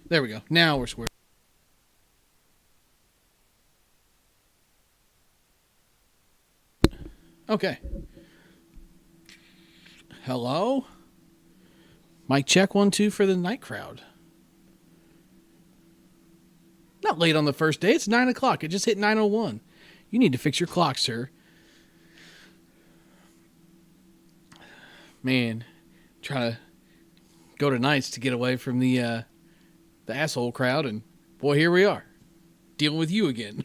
There we go. Now we're square. Okay. Hello? Mic check 1 2 for the night crowd. Not late on the first day. It's 9 o'clock. It just hit 9:01. You need to fix your clock, sir. Man, try to go to nights to get away from the asshole crowd, and boy, here we are, dealing with you again.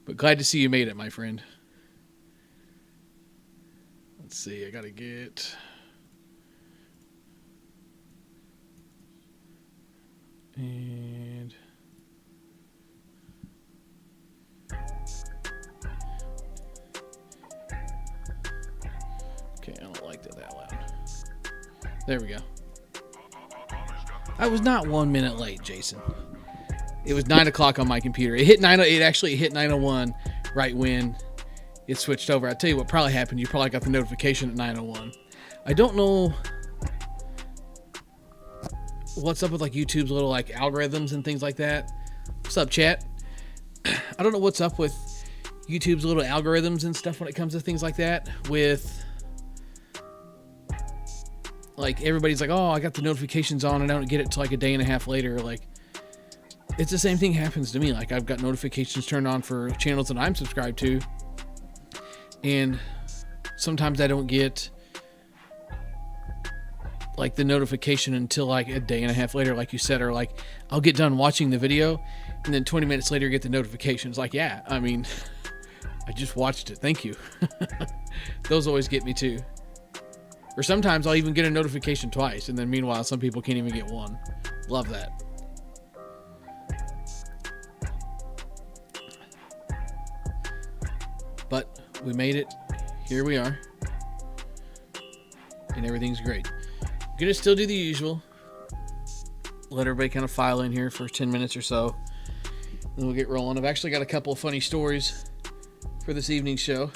But glad to see you made it, my friend. Let's see, I gotta get... And... Okay, I don't like that loud. There we go. I was not 1 minute late, Jason. It was 9 o'clock on my computer. It hit 9. It actually hit 9:01 right when it switched over. I'll tell you what probably happened. You probably got the notification at 9:01. I don't know what's up with like YouTube's little like algorithms and things like that. What's up, chat? I don't know what's up with YouTube's little algorithms and stuff when it comes to things like that. With like everybody's like, oh, I got the notifications on and I don't get it till like a day and a half later. Like it's the same thing happens to me. Like I've got notifications turned on for channels that I'm subscribed to, and sometimes I don't get like the notification until like a day and a half later, like you said, or like I'll get done watching the video and then 20 minutes later get the notifications. Like, yeah, I mean, I just watched it. Thank you. Those always get me too. Or sometimes I'll even get a notification twice, and then meanwhile some people can't even get one. Love that. But we made it. Here we are. And everything's great. I'm gonna still do the usual. Let everybody kind of file in here for 10 minutes or so. Then we'll get rolling. I've actually got a couple of funny stories for this evening's show.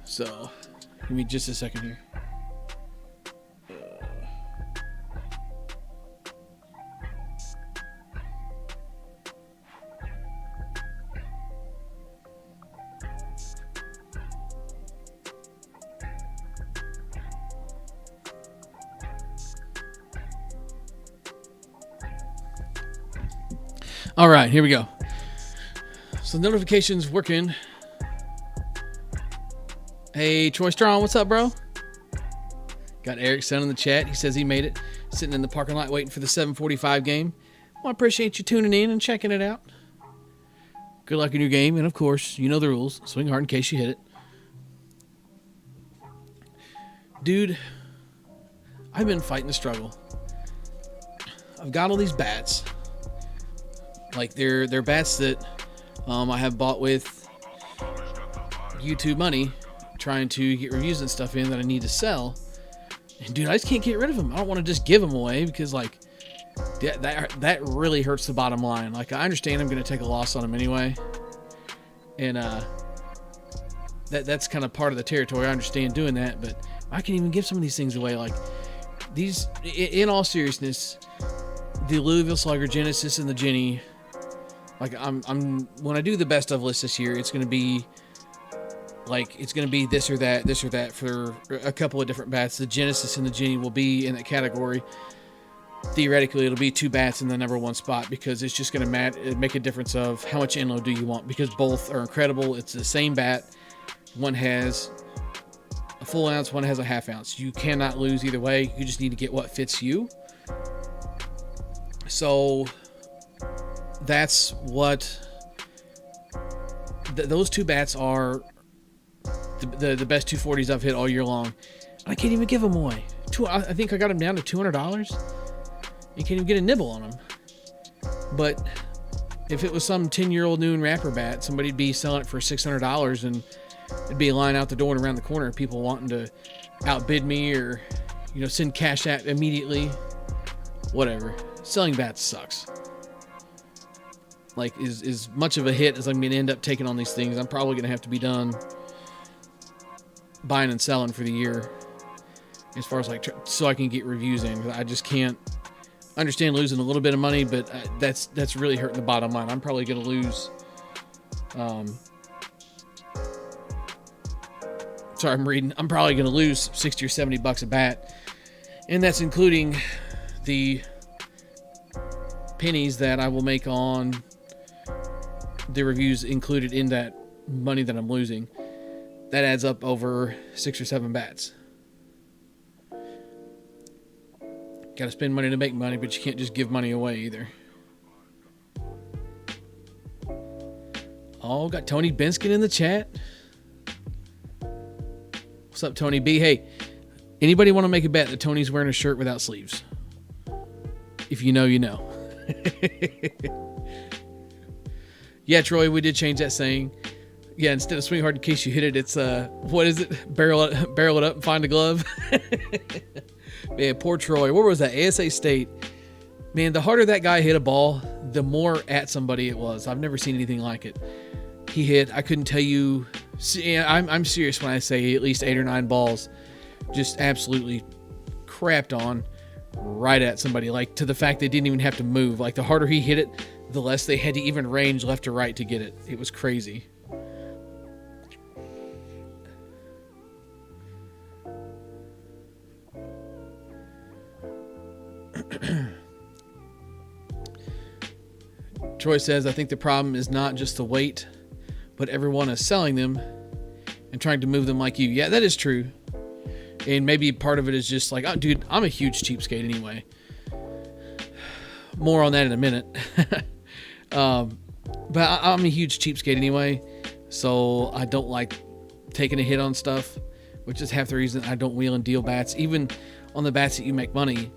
So, give me just a second here. All right, here we go. So notifications working. Hey, Troy Strong, what's up, bro? Got Eric Son in the chat. He says he made it. Sitting in the parking lot waiting for the 7:45 game. Well, I appreciate you tuning in and checking it out. Good luck in your game. And, of course, you know the rules. Swing hard in case you hit it. Dude, I've been fighting the struggle. I've got all these bats. Like, they're bats that I have bought with YouTube money, trying to get reviews and stuff in that I need to sell. And dude, I just can't get rid of them. I don't want to just give them away because like that really hurts the bottom line. Like I understand I'm going to take a loss on them anyway. And that's kind of part of the territory. I understand doing that, but I can even give some of these things away. Like these, in all seriousness, the Louisville Slugger, Genesis, and the Jenny. Like I'm when I do the best of list this year, it's going to be like it's going to be this or that for a couple of different bats. The Genesis and the Jenny will be in that category. Theoretically, it'll be two bats in the number one spot because it's just going to make a difference of how much inload do you want, because both are incredible. It's the same bat. One has a full ounce, one has a half ounce. You cannot lose either way. You just need to get what fits you. So that's what those two bats are. The best 240s I've hit all year long. I can't even give them away. I think I got them down to $200. You can't even get a nibble on them. But if it was some 10-year-old noon wrapper bat, somebody'd be selling it for $600, and it'd be a line out the door and around the corner. People wanting to outbid me or, send cash out immediately. Whatever. selling bats sucks. Like, as much of a hit as I'm going to end up taking on these things, I'm probably going to have to be done buying and selling for the year. As far as like, so I can get reviews in. I just can't understand losing a little bit of money, but that's really hurting the bottom line. I'm probably going to lose. Sorry, I'm reading. I'm probably going to lose $60 or $70 a bat, and that's including the pennies that I will make on the reviews included in that money that I'm losing. That adds up over 6 or 7 bats. Got to spend money to make money, but you can't just give money away either. Oh, got Tony Benskin in the chat. What's up, Tony B? Hey, anybody want to make a bet that Tony's wearing a shirt without sleeves? If you know, you know. Yeah, Troy, we did change that saying. Yeah, instead of swing hard in case you hit it, it's what is it? Barrel it up and find a glove. Man, poor Troy. Where was that? ASA State. Man, the harder that guy hit a ball, the more at somebody it was. I've never seen anything like it. He hit, I couldn't tell you. See, I'm serious when I say at least 8 or 9 balls just absolutely crapped on right at somebody. Like, to the fact they didn't even have to move. Like, the harder he hit it, the less they had to even range left or right to get it. It was crazy. Troy says, I think the problem is not just the weight, but everyone is selling them and trying to move them like you. Yeah, that is true. And maybe part of it is just like, oh, dude, I'm a huge cheapskate anyway. More on that in a minute. But I'm a huge cheapskate anyway, so I don't like taking a hit on stuff, which is half the reason I don't wheel and deal bats. Even on the bats that you make money,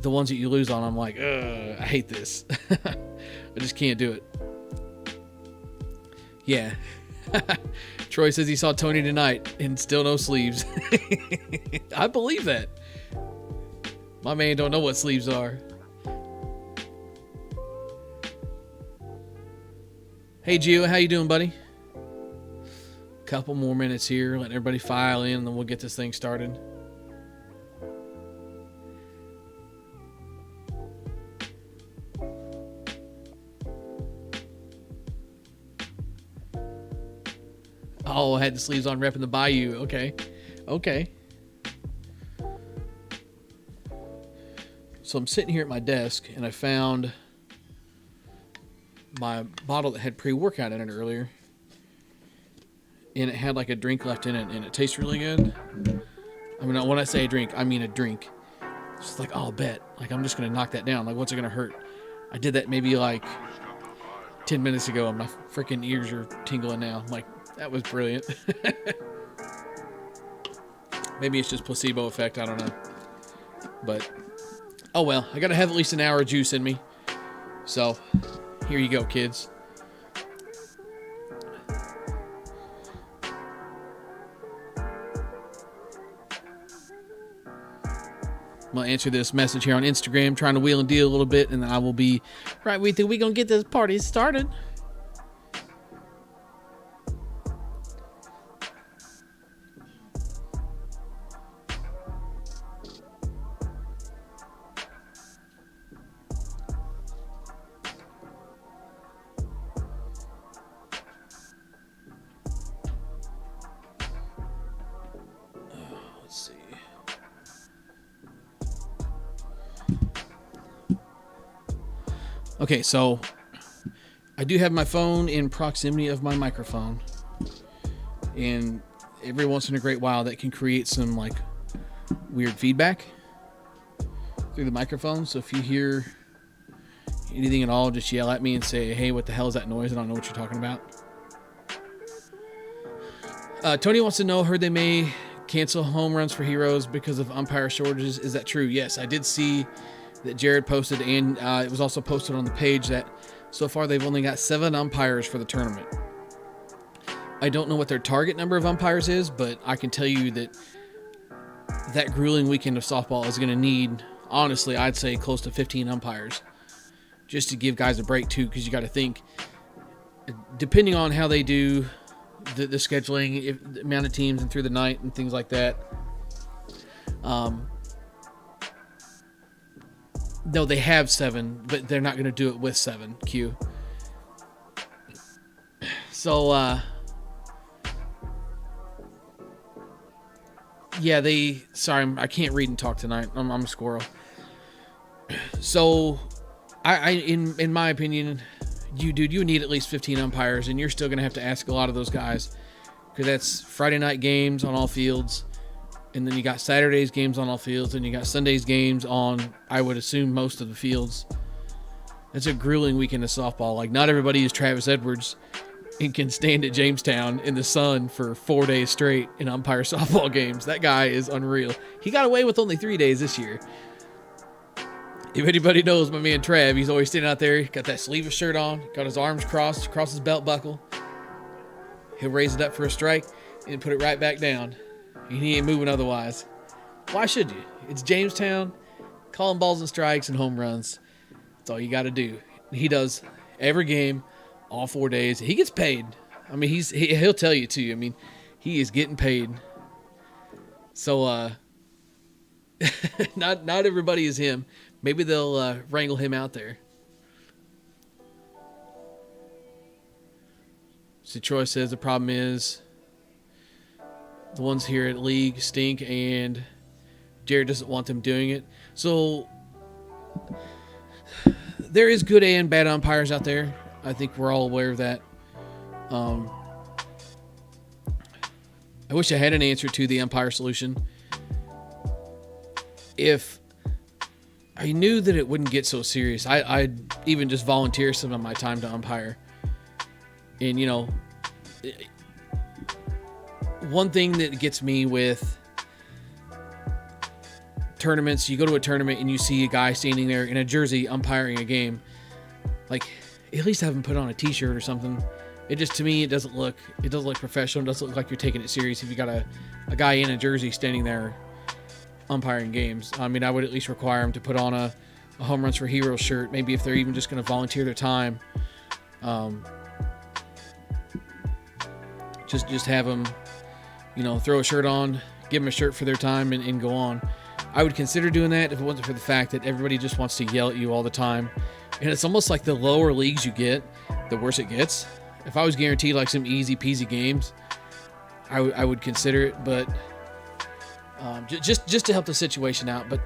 the ones that you lose on, I'm like, ugh, I hate this. I just can't do it. Yeah. Troy says he saw Tony tonight and still no sleeves. I believe that. My man don't know what sleeves are. Hey, Gio, how you doing, buddy? Couple more minutes here, letting everybody file in, and then we'll get this thing started. Oh, I had the sleeves on repping the Bayou. Okay. So I'm sitting here at my desk, and I found my bottle that had pre-workout in it earlier. And it had like a drink left in it, and it tastes really good. I mean, when I say a drink, I mean a drink. It's just like, oh, I'll bet. Like, I'm just going to knock that down. Like, what's it going to hurt? I did that maybe like 10 minutes ago, and my freaking ears are tingling now. I'm like, that was brilliant. Maybe it's just placebo effect. I don't know. But, oh well. I got to have at least an hour of juice in me. So, here you go, kids. I'm going to answer this message here on Instagram, trying to wheel and deal a little bit, and then I will be right with you. We're going to get this party started. Okay, so I do have my phone in proximity of my microphone, and every once in a great while that can create some like weird feedback through the microphone. So if you hear anything at all, just yell at me and say, hey, what the hell is that noise? I don't know what you're talking about. Tony wants to know, heard they may cancel home runs for Heroes because of umpire shortages. Is that true? Yes, I did see that Jared posted, and it was also posted on the page that so far they've only got 7 umpires for the tournament. I don't know what their target number of umpires is, but I can tell you that that grueling weekend of softball is going to need honestly, I'd say close to 15 umpires, just to give guys a break too, because you got to think, depending on how they do the scheduling, the amount of teams and through the night and things like that. No, they have 7, but they're not going to do it with 7. Q. So, yeah, sorry, I can't read and talk tonight. I'm a squirrel. So, in my opinion, you need at least 15 umpires, and you're still going to have to ask a lot of those guys, because that's Friday night games on all fields, and then you got Saturday's games on all fields, and you got Sunday's games on, I would assume, most of the fields. It's a grueling weekend of softball. Like, not everybody is Travis Edwards and can stand at Jamestown in the sun for 4 days straight and umpire softball games. That guy is unreal. He got away with only 3 days this year. If anybody knows my man Trav, he's always standing out there, got that sleeveless shirt on, got his arms crossed across his belt buckle. He'll raise it up for a strike and put it right back down. And he ain't moving otherwise. Why should you? It's Jamestown, calling balls and strikes and home runs. That's all you got to do. He does every game, all 4 days. He gets paid. I mean, he'll tell you too. I mean, he is getting paid. So, not everybody is him. Maybe they'll wrangle him out there. So Troy says the problem is the ones here at league stink, and Jared doesn't want them doing it. So there is good and bad umpires out there. I think we're all aware of that. I wish I had an answer to the umpire solution. If I knew that it wouldn't get so serious, I'd even just volunteer some of my time to umpire. And, you know, one thing that gets me with tournaments, you go to a tournament and you see a guy standing there in a jersey umpiring a game. Like, at least have him put on a t-shirt or something. It just, to me, it doesn't look professional. It doesn't look like you're taking it serious if you got a guy in a jersey standing there umpiring games. I mean, I would at least require him to put on a Home Runs for Heroes shirt. Maybe if they're even just going to volunteer their time, just have them, you know, throw a shirt on, give them a shirt for their time, and go on. I would consider doing that if it wasn't for the fact that everybody just wants to yell at you all the time. And it's almost like the lower leagues you get, the worse it gets. If I was guaranteed like some easy peasy games, I would consider it, but just to help the situation out. But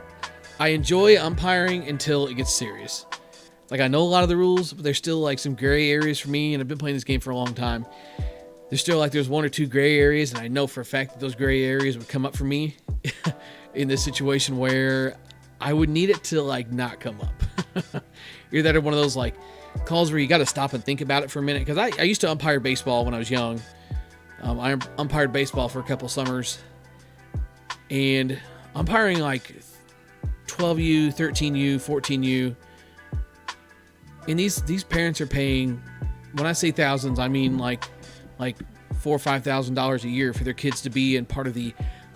I enjoy umpiring until it gets serious. Like, I know a lot of the rules, but there's still like some gray areas for me, and I've been playing this game for a long time. There's 1 or 2 gray areas, and I know for a fact that those gray areas would come up for me in this situation where I would need it to like not come up. Either that or one of those like calls where you got to stop and think about it for a minute. Because I used to umpire baseball when I was young. I umpired baseball for a couple summers, and umpiring like 12U, 13U, 14U, and these parents are paying, when I say thousands, I mean like $4,000 or $5,000 a year for their kids to be in part of the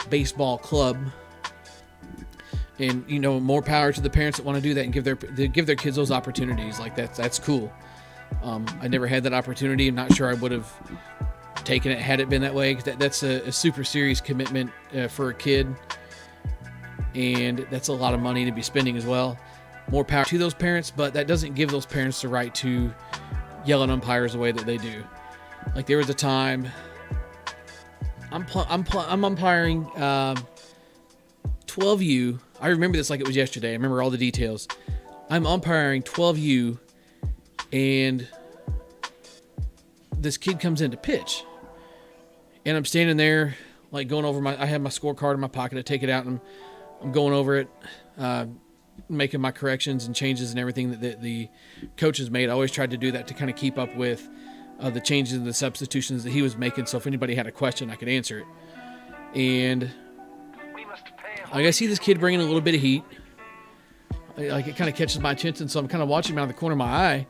baseball club. And, you know, more power to the parents that want to do that and give their kids those opportunities. Like, that's cool. I never had that opportunity. I'm not sure I would have taken it had it been that way. 'Cause that's a super serious commitment for a kid, and that's a lot of money to be spending as well. More power to those parents, but that doesn't give those parents the right to yell at umpires the way that they do. Like, there was a time I'm umpiring 12U. I remember this like it was yesterday. I remember all the details. I'm umpiring 12U, and this kid comes in to pitch, and I'm standing there like going over I have my scorecard in my pocket. I take it out and I'm going over it, making my corrections and changes and everything that the coach has made. I always tried to do that to kind of keep up with the changes and the substitutions that he was making, so if anybody had a question, I could answer it. And I see this kid bringing a little bit of heat. Like, it kind of catches my attention, so I'm kind of watching him out of the corner of my eye,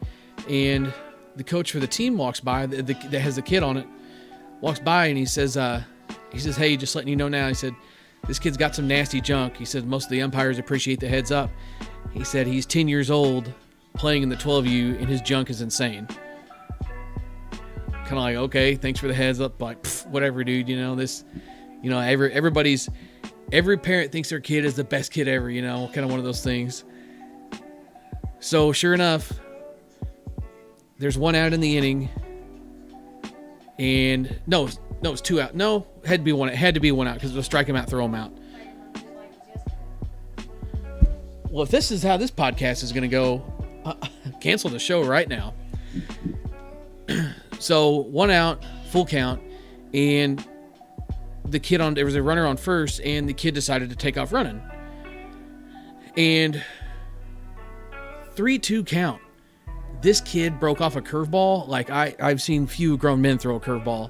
and the coach for the team walks by, that has the kid on it, walks by, and he says, hey, just letting you know now, he said, this kid's got some nasty junk. He said most of the umpires appreciate the heads up. He said he's 10 years old playing in the 12U and his junk is insane. Kind of like, okay, thanks for the heads up. Like, whatever, dude. Every parent thinks their kid is the best kid ever, kind of one of those things. So sure enough, there's 1 out in the inning, and no, it's 2 out. No, had to be 1 out because it was strike him out, throw him out. Well, if this is how this podcast is going to go, cancel the show right now. So 1 out, full count, and there was a runner on first, and the kid decided to take off running. And 3-2 count. This kid broke off a curveball. Like I've seen few grown men throw a curveball.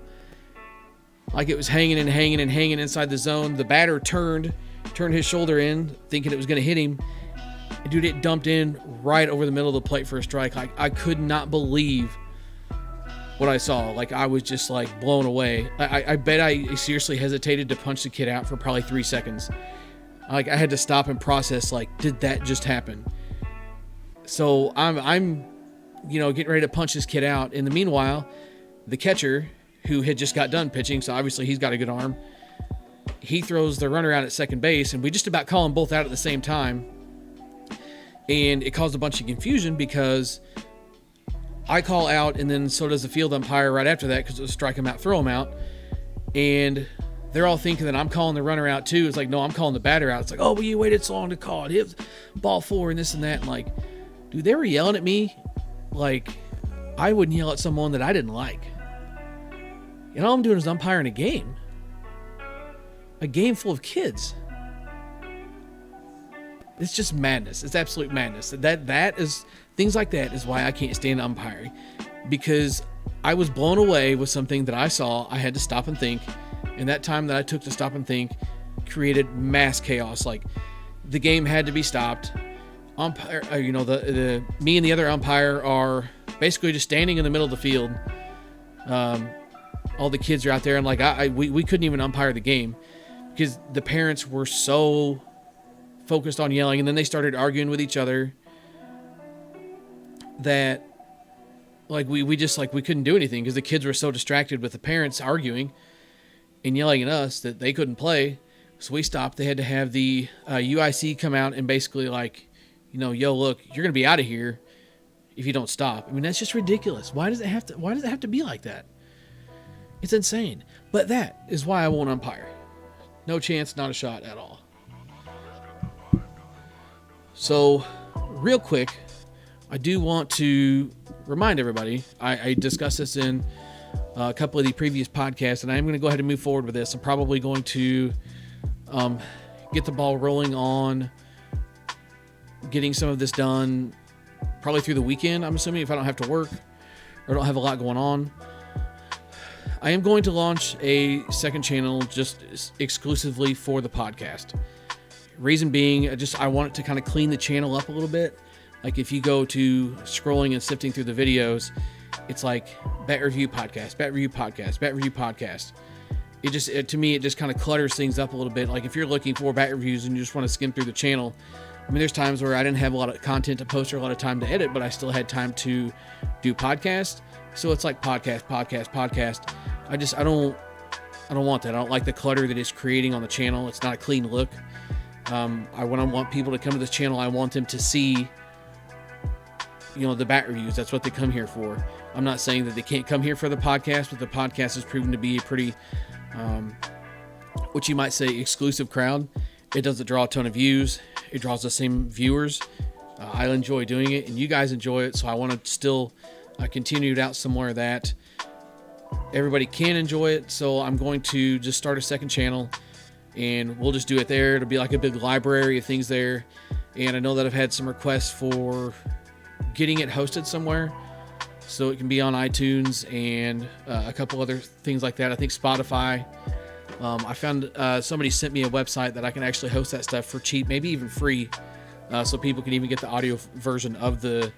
Like it was hanging inside the zone. The batter turned his shoulder in, thinking it was going to hit him. And dude, it dumped in right over the middle of the plate for a strike. Like I could not believe what I saw. Like I was just like blown away. I bet I seriously hesitated to punch the kid out for probably 3 seconds. Like I had to stop and process, like, did that just happen? So I'm getting ready to punch this kid out. In the meanwhile, the catcher, who had just got done pitching, so obviously he's got a good arm, he throws the runner out at second base, and we just about call them both out at the same time. And it caused a bunch of confusion because I call out, and then so does the field umpire right after that because it was strike him out, throw him out. And they're all thinking that I'm calling the runner out too. It's like, no, I'm calling the batter out. It's like, oh, well, you waited so long to call it. Hit ball 4 and this and that. And like, dude, they were yelling at me like I wouldn't yell at someone that I didn't like. And all I'm doing is umpiring a game full of kids. It's just madness. It's absolute madness. That is, things like that is why I can't stand umpiring, because I was blown away with something that I saw. I had to stop and think, and that time that I took to stop and think created mass chaos. Like the game had to be stopped. Umpire, me and the other umpire are basically just standing in the middle of the field. All the kids are out there, and like we couldn't even umpire the game because the parents were so focused on yelling, and then they started arguing with each other that like we just like we couldn't do anything because the kids were so distracted with the parents arguing and yelling at us that they couldn't play. So we stopped. They had to have the UIC come out and basically like, yo, look, you're gonna be out of here if you don't stop. I mean, that's just ridiculous. Why does it have to be like that? It's insane. But that is why I won't umpire. No chance, not a shot at all. So, real quick, I do want to remind everybody, I discussed this in a couple of the previous podcasts, and I'm going to go ahead and move forward with this. I'm probably going to get the ball rolling on getting some of this done probably through the weekend, I'm assuming, if I don't have to work or don't have a lot going on. I am going to launch a second channel just exclusively for the podcast. Reason being, I want it to kind of clean the channel up a little bit. Like if you go to scrolling and sifting through the videos, it's like Bat Review Podcast, Bat Review Podcast, Bat Review Podcast. To me, it just kind of clutters things up a little bit. Like if you're looking for bat reviews and you just want to skim through the channel, I mean, there's times where I didn't have a lot of content to post or a lot of time to edit, but I still had time to do podcast. So it's like podcast. I don't want that. I don't like the clutter that it's creating on the channel. It's not a clean look. When I want people to come to this channel, I want them to see, the bat reviews. That's what they come here for. I'm not saying that they can't come here for the podcast, but the podcast has proven to be a pretty, what you might say, exclusive crowd. It doesn't draw a ton of views. It draws the same viewers. I enjoy doing it, and you guys enjoy it. So I want to still continue it out somewhere that everybody can enjoy it. So I'm going to just start a second channel, and we'll just do it there. It'll be like a big library of things there. And I know that I've had some requests for getting it hosted somewhere so it can be on iTunes and a couple other things like that. I think Spotify. I found somebody sent me a website that I can actually host that stuff for cheap, maybe even free, so people can even get the audio version of the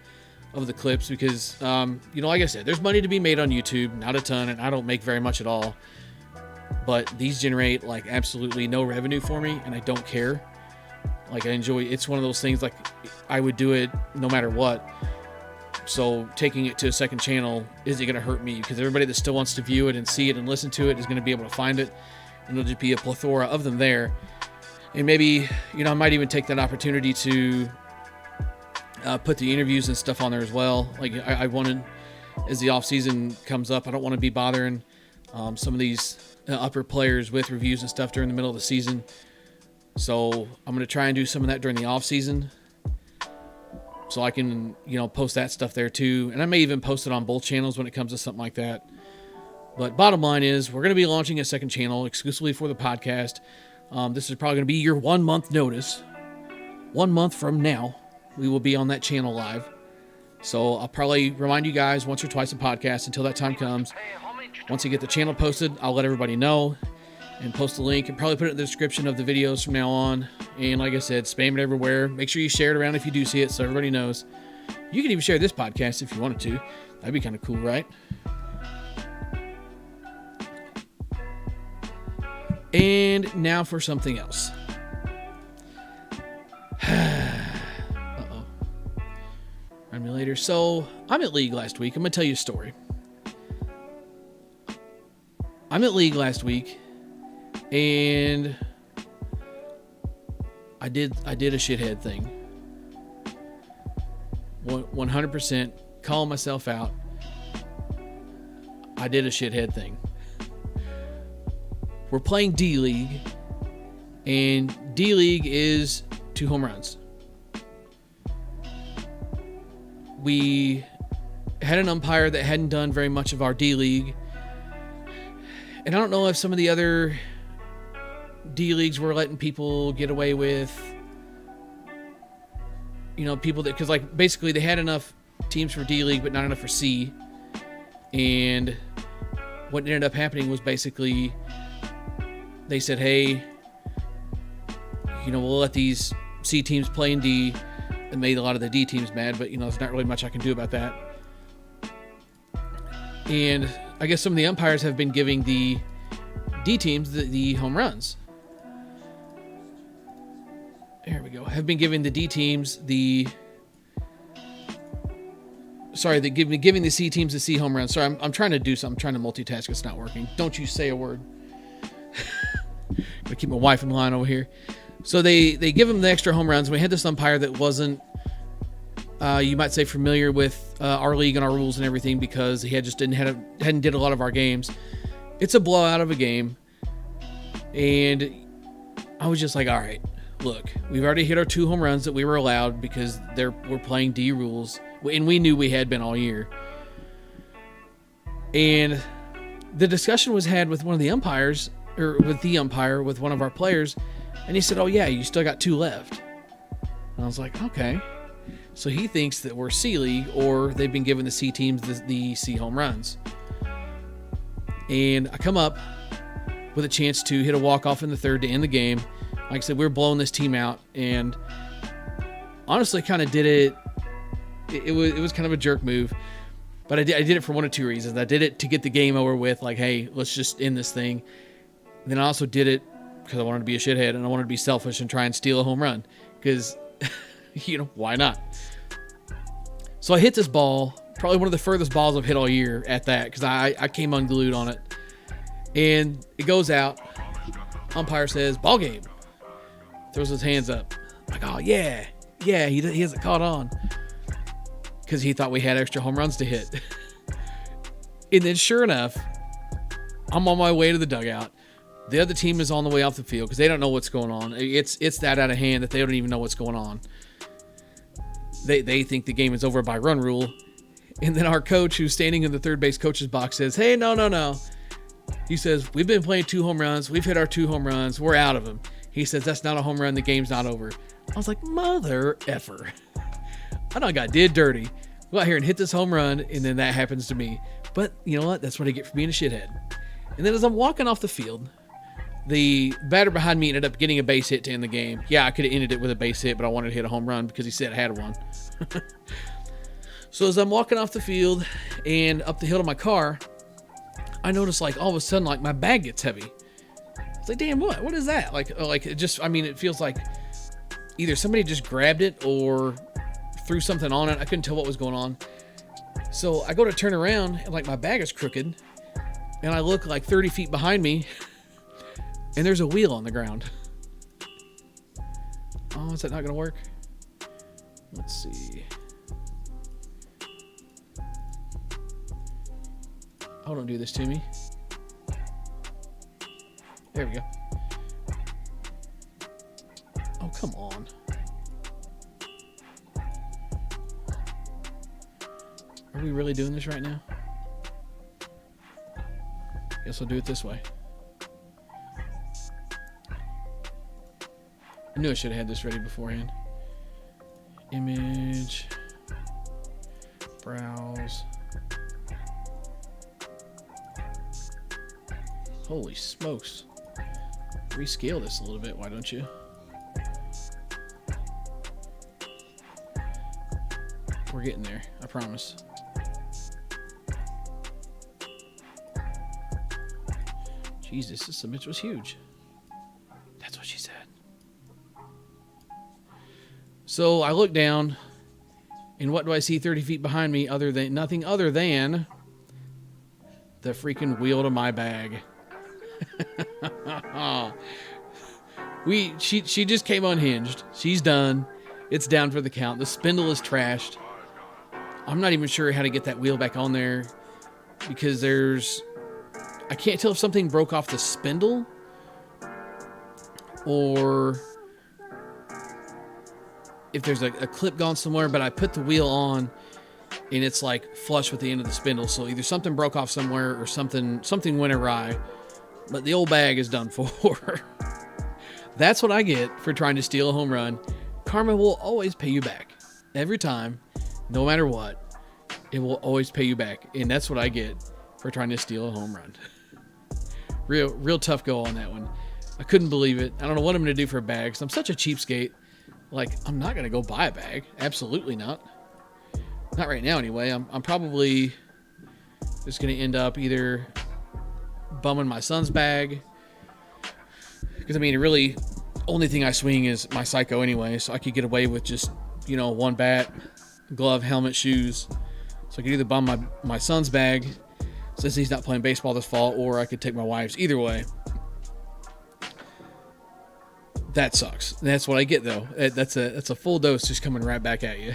clips, because like I said, there's money to be made on YouTube, not a ton, and I don't make very much at all. but these generate like absolutely no revenue for me, and I don't care. Like, I enjoy, it's one of those things, like, I would do it no matter what. So taking it to a second channel isn't going to hurt me, because everybody that still wants to view it and see it and listen to it is going to be able to find it, and there'll just be a plethora of them there. And maybe, I might even take that opportunity to put the interviews and stuff on there as well. Like, I wanted, as the off season comes up, I don't want to be bothering some of these upper players with reviews and stuff during the middle of the season. So I'm going to try and do some of that during the off season, so I can, post that stuff there too. And I may even post it on both channels when it comes to something like that. But bottom line is, we're going to be launching a second channel exclusively for the podcast. This is probably going to be your 1 month notice. 1 month from now, we will be on that channel live. So I'll probably remind you guys once or twice a podcast until that time comes. Once you get the channel posted, I'll let everybody know and post the link, and probably put it in the description of the videos from now on. And like I said, spam it everywhere. Make sure you share it around if you do see it, so everybody knows. You can even share this podcast if you wanted to. That'd be kind of cool, right? And now for something else. Uh-oh. Remind me later. So, I'm at League last week. I'm going to tell you a story. I'm at League last week, and I did a shithead thing. 100% calling myself out. I did a shithead thing. We're playing D-League, and D-League is 2 home runs. We had an umpire that hadn't done very much of our D-League. And I don't know if some of the other D-Leagues were letting people get away with, people that, because like basically they had enough teams for D-League but not enough for C. And what ended up happening was basically they said, hey, we'll let these C teams play in D, and made a lot of the D teams mad, but there's not really much I can do about that. And I guess some of the umpires have been giving the D teams the home runs. There we go. Have been giving the D teams giving the C teams the C home runs. Sorry, I'm trying to do something. I'm trying to multitask. It's not working. Don't you say a word. Gotta keep my wife in line over here. So they give them the extra home runs. We had this umpire that wasn't, you might say, familiar with our league and our rules and everything, because he hadn't did a lot of our games. It's a blowout of a game, and I was just like, all right, look, we've already hit our 2 home runs that we were allowed because we're playing D rules, and we knew we had been all year. And the discussion was had with one of the umpires, or with the umpire, with one of our players, and he said, oh yeah, you still got 2 left. And I was like, okay. So he thinks that we're C League, or they've been giving the C teams the C home runs. And I come up with a chance to hit a walk-off in the 3rd to end the game. Like I said, we were blowing this team out, and honestly kind of did it. It was kind of a jerk move, but I did it for one of 2 reasons. I did it to get the game over with, like, hey, let's just end this thing. And then I also did it because I wanted to be a shithead, and I wanted to be selfish and try and steal a home run, because why not? So I hit this ball, probably one of the furthest balls I've hit all year at that, because I came unglued on it. And it goes out. Umpire says, ball game. Throws his hands up. I'm like, oh, yeah, he hasn't caught on. Because he thought we had extra home runs to hit. And then sure enough, I'm on my way to the dugout. The other team is on the way off the field because they don't know what's going on. It's that out of hand that they don't even know what's going on. They think the game is over by run rule. And then our coach, who's standing in the third base coach's box, says, hey, no. He says, we've been playing 2 home runs. We've hit our 2 home runs. We're out of them. He says, that's not a home run. The game's not over. I was like, mother effer. I know I got did dirty. Go out here and hit this home run, and then that happens to me. But you know what? That's what I get for being a shithead. And then as I'm walking off the field, the batter behind me ended up getting a base hit to end the game. Yeah, I could have ended it with a base hit, but I wanted to hit a home run because he said I had one. So as I'm walking off the field and up the hill to my car, I noticed like all of a sudden, like my bag gets heavy. It's like, damn, what is that? Like it just, I mean, it feels like either somebody just grabbed it or threw something on it. I couldn't tell what was going on. So I go to turn around and like my bag is crooked, and I look like 30 feet behind me, and there's a wheel on the ground. Oh, is that not going to work? Let's see. Oh, don't do this to me. There we go. Oh, come on. Are we really doing this right now? Guess I'll do it this way. I knew I should have had this ready beforehand. Image. Browse. Holy smokes. Rescale this a little bit, why don't you? We're getting there, I promise. Jesus, this image was huge. That's what she said. So I look down, and what do I see 30 feet behind me other than nothing other than the freaking wheel to my bag. She just came unhinged. She's done. It's down for the count. The spindle is trashed. I'm not even sure how to get that wheel back on there because I can't tell if something broke off the spindle or if there's a clip gone somewhere, but I put the wheel on and it's like flush with the end of the spindle. So either something broke off somewhere or something went awry, but the old bag is done for. That's what I get for trying to steal a home run. Karma will always pay you back every time, no matter what. It will always pay you back. And that's what I get for trying to steal a home run. Real tough go on that one. I couldn't believe it. I don't know what I'm going to do for a bag because I'm such a cheapskate. Like, I'm not going to go buy a bag. Absolutely not. Not right now, anyway. I'm probably just going to end up either bumming my son's bag. Because, I mean, really, only thing I swing is my Psycho anyway. So I could get away with just, one bat, glove, helmet, shoes. So I could either bum my son's bag since he's not playing baseball this fall, or I could take my wife's. Either way. That sucks. That's what I get, though. That's a full dose just coming right back at you.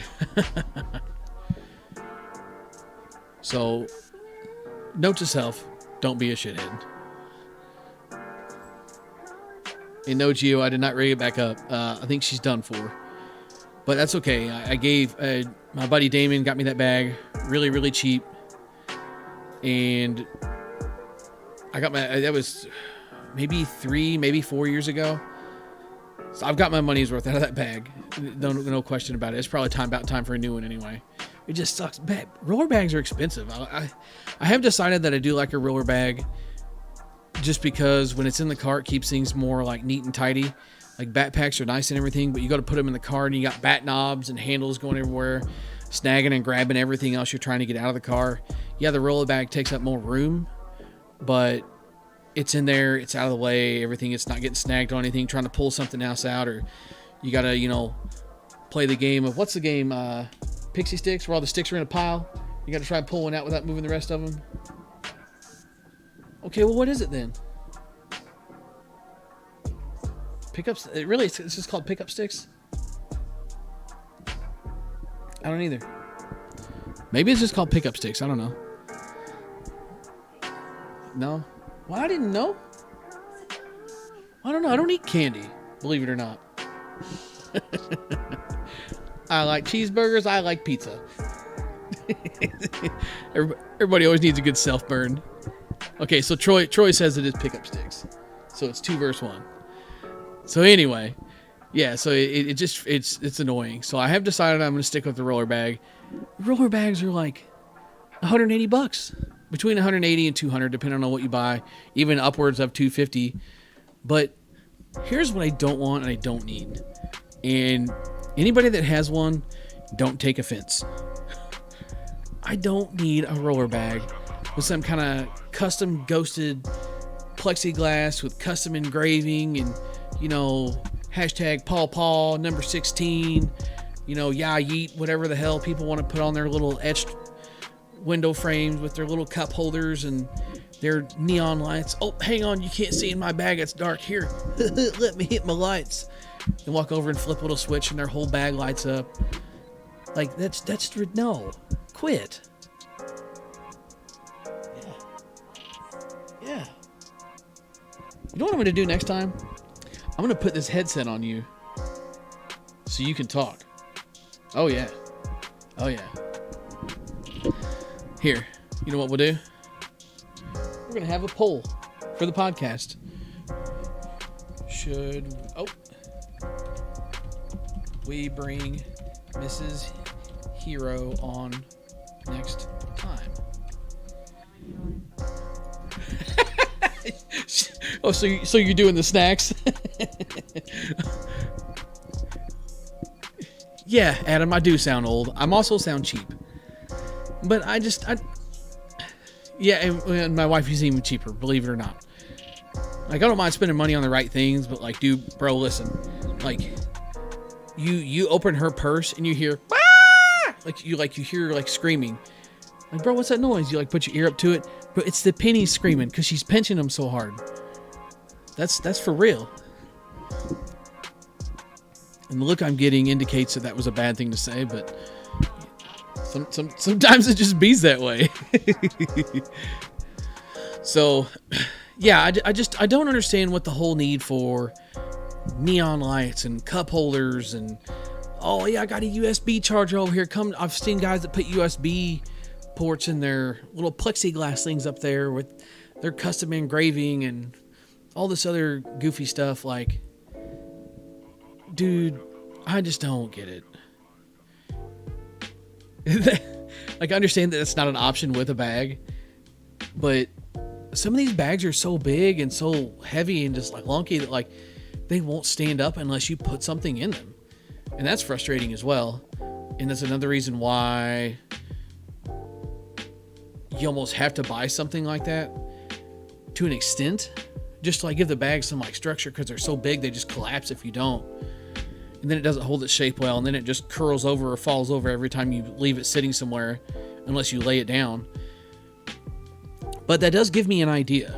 So, note to self, don't be a shithead. And no, Gio, I did not rig it back up. I think she's done for. But that's okay. I gave my buddy Damon got me that bag really, really cheap. And I got that was maybe 4 years ago. So I've got my money's worth out of that bag. No question about it. It's probably about time for a new one anyway. It just sucks. Roller bags are expensive. I have decided that I do like a roller bag just because when it's in the car, it keeps things more like neat and tidy. Like backpacks are nice and everything, but you got to put them in the car and you got bat knobs and handles going everywhere, snagging and grabbing everything else you're trying to get out of the car. Yeah, the roller bag takes up more room, but it's in there, it's out of the way, everything, it's not getting snagged on anything, trying to pull something else out, or you got to, play the game of, what's the game, Pixie Sticks, where all the sticks are in a pile. You got to try and pull one out without moving the rest of them. Okay, well, what is it then? Pickups? It's just called pickup sticks? I don't either. Maybe it's just called pickup sticks. I don't know. No? Well, I didn't know. I don't know. I don't eat candy, believe it or not. I like cheeseburgers. I like pizza. Everybody always needs a good self-burn. Okay, so Troy says it is pickup sticks. So it's 2 versus 1. So anyway, yeah, so it's annoying. So I have decided I'm going to stick with the roller bag. Roller bags are like $180. Between 180 and 200, depending on what you buy, even upwards of 250. But here's what I don't want and I don't need. And anybody that has one, don't take offense. I don't need a roller bag with some kind of custom ghosted plexiglass with custom engraving and, hashtag Paw number 16, yeah, yeet, whatever the hell people want to put on their little etched window frames with their little cup holders and their neon lights. Oh, hang on, you can't see in my bag, it's dark. Here, let me hit my lights. And walk over and flip a little switch and their whole bag lights up. Like, no, quit. Yeah. You know what I'm going to do next time? I'm going to put this headset on you so you can talk. Oh, yeah. Here, you know what we'll do? We're going to have a poll for the podcast. Should we bring Mrs. Hero on next time? Oh, so you're doing the snacks? Yeah, Adam, I do sound old. I'm also sound cheap. But and my wife is even cheaper, believe it or not. Like, I don't mind spending money on the right things, but like, dude, bro, listen. Like, you open her purse and you hear, ah! you hear like screaming. Like, bro, what's that noise? You like put your ear up to it, but it's the pennies screaming because she's pinching them so hard. That's for real. And the look I'm getting indicates that was a bad thing to say, but sometimes it just bees that way. So, yeah, I don't understand what the whole need for neon lights and cup holders and, oh yeah, I got a USB charger over here. I've seen guys that put USB ports in their little plexiglass things up there with their custom engraving and all this other goofy stuff. Like, dude, I just don't get it. Like, I understand that that's not an option with a bag, but some of these bags are so big and so heavy and just like lunky that like they won't stand up unless you put something in them. And that's frustrating as well. And that's another reason why you almost have to buy something like that to an extent, just to like give the bag some like structure, because they're so big they just collapse if you don't. And then it doesn't hold its shape well, and then it just curls over or falls over every time you leave it sitting somewhere, unless you lay it down. But that does give me an idea.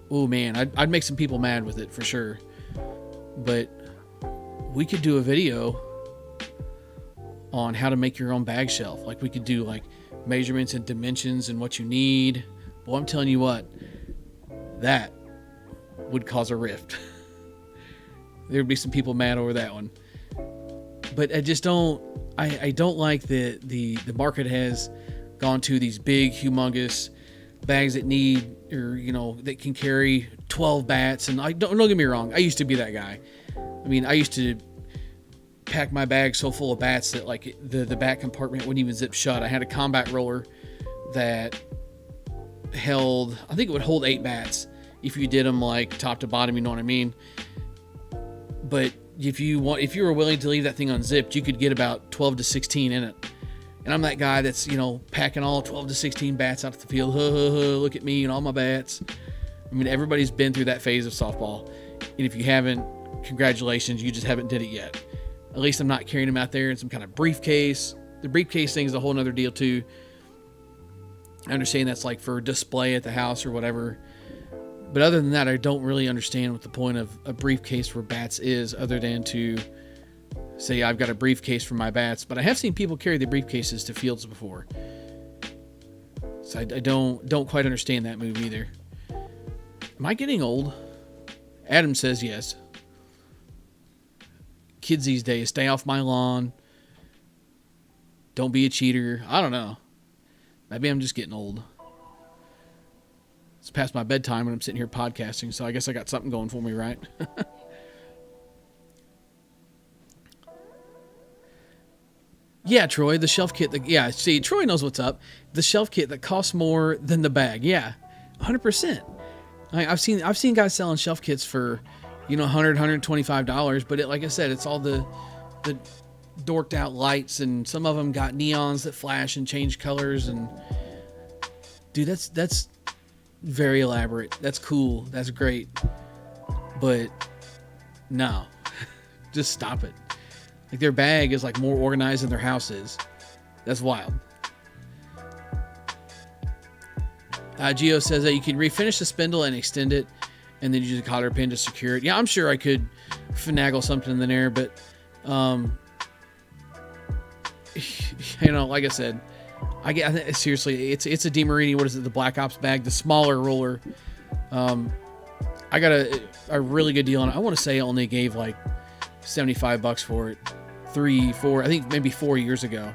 Oh man, I'd make some people mad with it for sure. But we could do a video on how to make your own bag shelf. Like, we could do like measurements and dimensions and what you need. Well, I'm telling you what, that would cause a rift. There'd be some people mad over that one. But I just don't, I don't like the market has gone to these big, humongous bags that need, or, that can carry 12 bats. And don't get me wrong, I used to be that guy. I mean, I used to pack my bag so full of bats that like the back compartment wouldn't even zip shut. I had a combat roller that held, I think it would hold 8 bats if you did them like top to bottom, you know what I mean? But if you were willing to leave that thing unzipped, you could get about 12 to 16 in it. And I'm that guy that's, packing all 12 to 16 bats out of the field. Look at me and all my bats. I mean, everybody's been through that phase of softball. And if you haven't, congratulations, you just haven't did it yet. At least I'm not carrying them out there in some kind of briefcase. The briefcase thing is a whole nother deal too. I understand that's like for display at the house or whatever. But other than that, I don't really understand what the point of a briefcase for bats is, other than to say I've got a briefcase for my bats. But I have seen people carry the briefcases to fields before. So I don't quite understand that move either. Am I getting old? Adam says yes. Kids these days, stay off my lawn. Don't be a cheater. I don't know. Maybe I'm just getting old. It's past my bedtime when I'm sitting here podcasting, so I guess I got something going for me, right? Yeah, Troy, the shelf kit. See, Troy knows what's up. The shelf kit that costs more than the bag. Yeah, 100%. I've seen guys selling shelf kits for, $100, $125, but like I said, it's all the dorked out lights, and some of them got neons that flash and change colors. And dude, that's very elaborate. That's cool. That's great. But no, just stop it. Like, their bag is like more organized than their house is. That's wild. Geo says that you can refinish the spindle and extend it, and then use a cotter pin to secure it. Yeah, I'm sure I could finagle something in there, but like I said, I think seriously, it's a DeMarini. What is it? The Black Ops bag, the smaller roller. I got a really good deal on it. I want to say I only gave like $75 for it, 4 years ago.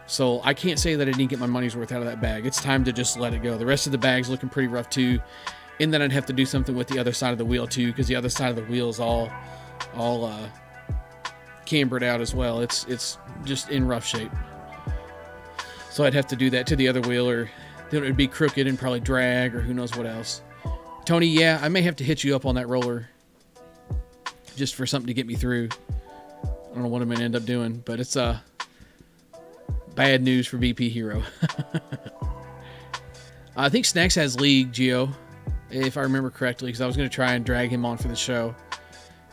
So I can't say that I didn't get my money's worth out of that bag. It's time to just let it go. The rest of the bag's looking pretty rough too. And then I'd have to do something with the other side of the wheel too, because the other side of the wheel is all cambered out as well. It's just in rough shape. So I'd have to do that to the other wheel, or then it would be crooked and probably drag, or who knows what else. Tony, yeah, I may have to hit you up on that roller just for something to get me through. I don't know what I'm going to end up doing, but it's bad news for BP Hero. I think Snacks has League, Geo, if I remember correctly, because I was going to try and drag him on for the show.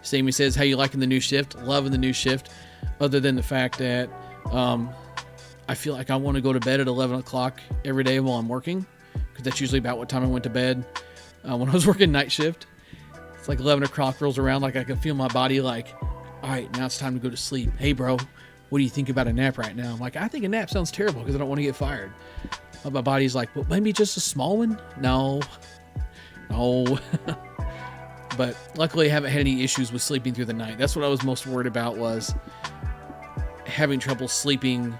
Sammy says, how you liking the new shift? Loving the new shift, other than the fact that I feel like I want to go to bed at 11 o'clock every day while I'm working, because that's usually about what time I went to bed when I was working night shift. It's like 11 o'clock rolls around, like I can feel my body like, all right, now it's time to go to sleep. Hey, bro, what do you think about a nap right now? I'm like, I think a nap sounds terrible because I don't want to get fired. But my body's like, well, maybe just a small one? No. But luckily I haven't had any issues with sleeping through the night. That's what I was most worried about, was having trouble sleeping.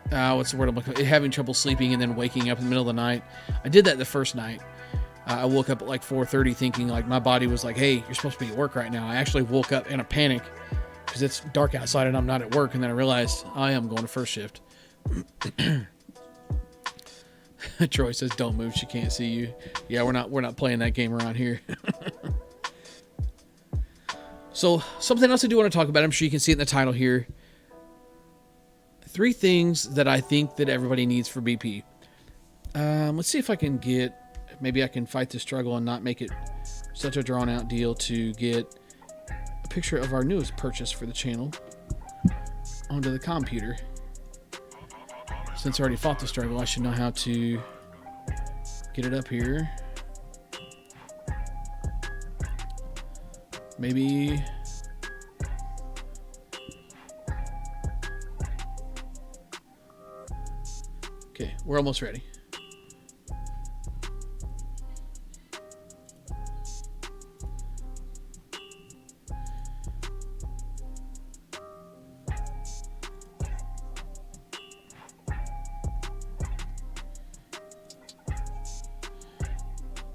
What's the word I'm looking for? Having trouble sleeping and then waking up in the middle of the night. I did that the first night. I woke up at like 4:30 thinking like my body was like, hey, you're supposed to be at work right now. I actually woke up in a panic because it's dark outside and I'm not at work. And then I realized I am going to first shift. Troy says, don't move. She can't see you. Yeah, we're not playing that game around here. So something else I do want to talk about, I'm sure you can see it in the title here. 3 things that I think that everybody needs for BP. Let's see if I can maybe I can fight the struggle and not make it such a drawn out deal to get a picture of our newest purchase for the channel onto the computer. Since I already fought the struggle, I should know how to get it up here. Maybe. Okay, we're almost ready.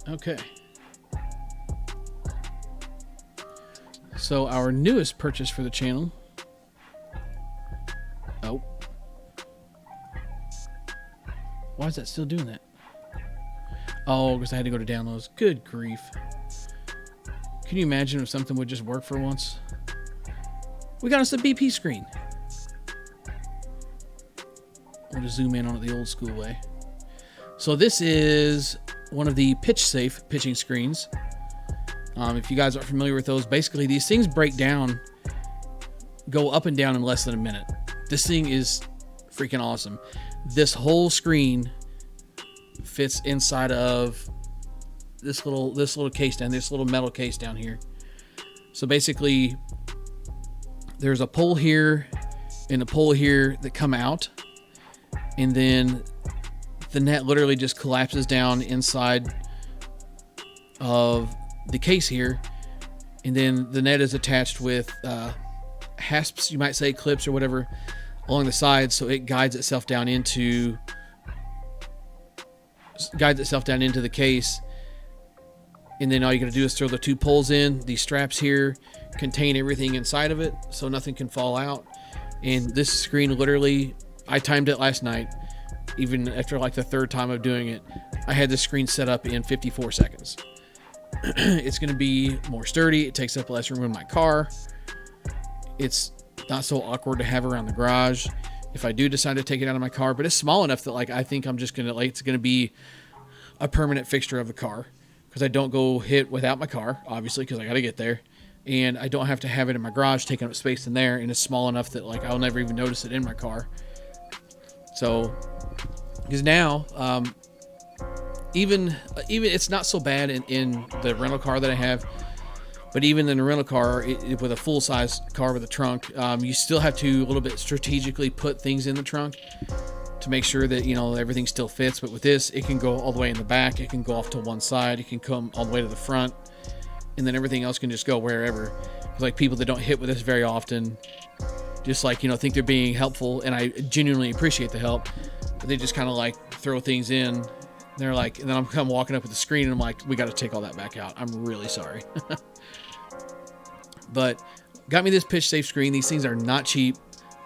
Okay. So our newest purchase for the channel. Oh. Why is that still doing that? Oh, because I had to go to downloads. Good grief. Can you imagine if something would just work for once? We got us a BP screen. We'll just zoom in on it the old school way. So this is one of the pitch safe pitching screens. If you guys aren't familiar with those, basically these things go up and down in less than a minute. This thing is freaking awesome. This whole screen fits inside of this little case down, this little metal case down here. So basically there's a pole here and a pole here that come out, and then the net literally just collapses down inside of the case here, and then the net is attached with hasps, you might say, clips or whatever, along the sides, so it guides itself down into the case. And then all you gotta do is throw the 2 poles in. These straps here contain everything inside of it, so nothing can fall out. And this screen, literally, I timed it last night. Even after like the 3rd time of doing it, I had the screen set up in 54 seconds. It's going to be more sturdy. It takes up less room in my car. it's not so awkward to have around the garage if I do decide to take it out of my car. But it's small enough that like I think I'm just gonna it's gonna be a permanent fixture of the car, because I don't go hit without my car, obviously, because I got to get there, and I don't have to have it in my garage taking up space in there, and it's small enough that like I'll never even notice it in my car. So because now even it's not so bad in the rental car that I have, but even in a rental car with a full-size car with a trunk, you still have to a little bit strategically put things in the trunk to make sure that, you know, everything still fits. But with this, it can go all the way in the back, it can go off to one side, it can come all the way to the front, and then everything else can just go wherever. Like people that don't hit with this very often, just like, you know, think they're being helpful, and I genuinely appreciate the help, but they just kind of like throw things in. They're like, and then I'm come walking up with the screen and I'm like, we got to take all that back out. I'm really sorry. But got me this pitch safe screen. These things are not cheap,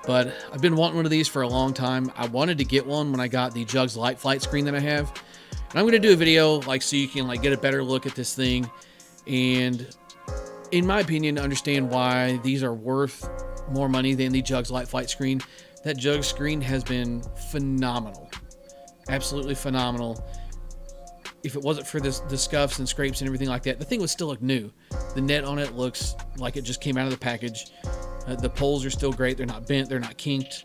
but I've been wanting one of these for a long time. I wanted to get one when I got the Jugs Light Flight screen that I have. And I'm going to do a video like so you can like get a better look at this thing, and in my opinion, understand why these are worth more money than the Jugs Light Flight screen. That Jugs screen has been phenomenal. Absolutely phenomenal. If it wasn't for the scuffs and scrapes and everything like that, the thing would still look new. The net on it looks like it just came out of the package. The poles are still great. They're not bent. They're not kinked.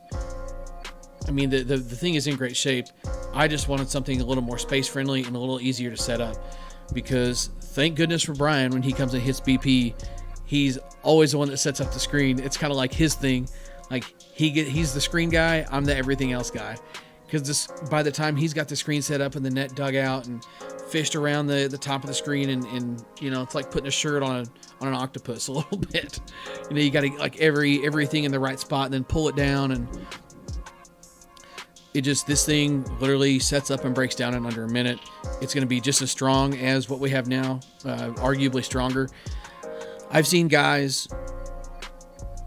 I mean, the thing is in great shape. I just wanted something a little more space friendly and a little easier to set up, because thank goodness for Brian, when he comes and hits BP, he's always the one that sets up the screen. It's kind of like his thing. Like he's the screen guy. I'm the everything else guy. Because by the time he's got the screen set up and the net dug out and fished around the top of the screen, and you know, it's like putting a shirt on an octopus a little bit. You know, you got to like everything in the right spot and then pull it down, and this thing literally sets up and breaks down in under a minute. It's going to be just as strong as what we have now, arguably stronger. I've seen guys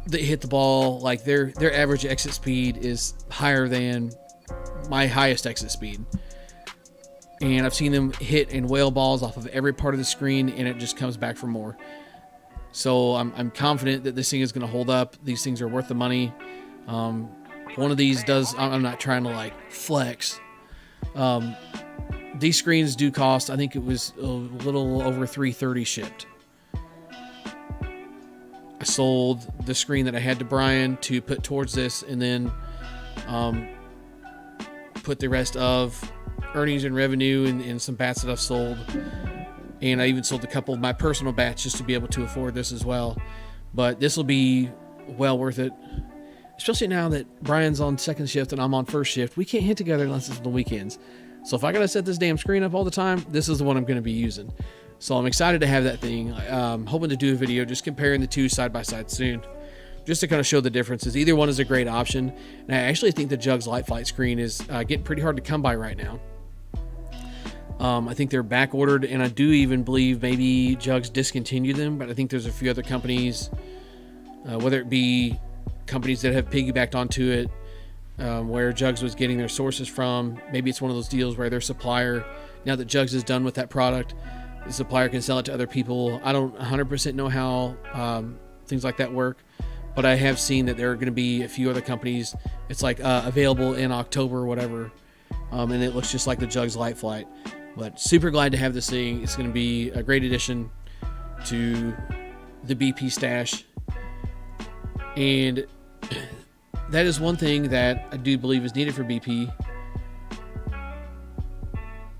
that hit the ball, like their average exit speed is higher than my highest exit speed, and I've seen them hit and whale balls off of every part of the screen, and it just comes back for more. So I'm confident that this thing is going to hold up. These things are worth the money. One of these does, I'm not trying to like flex. These screens do cost, I think it was a little over $330 shipped. I sold the screen that I had to Brian to put towards this, and then put the rest of earnings and revenue in some bats that I've sold. And I even sold a couple of my personal bats just to be able to afford this as well. But this will be well worth it, especially now that Brian's on second shift and I'm on first shift. We can't hit together unless it's on the weekends. So if I gotta set this damn screen up all the time, this is the one I'm going to be using. So I'm excited to have that thing. I'm hoping to do a video just comparing the two side by side soon, just to kind of show the differences. Either one is a great option, and I actually think the Jugs Light Flight screen is getting pretty hard to come by right now. I think they're back ordered, and I do even believe maybe Jugs discontinued them, but I think there's a few other companies, whether it be companies that have piggybacked onto it, where Jugs was getting their sources from. Maybe it's one of those deals where their supplier, now that Jugs is done with that product, the supplier can sell it to other people. I don't 100% know how things like that work, but I have seen that there are going to be a few other companies. It's like available in October or whatever, and it looks just like the Jugs Light Flight. But super glad to have this thing. It's going to be a great addition to the BP stash, and that is one thing that I do believe is needed for BP.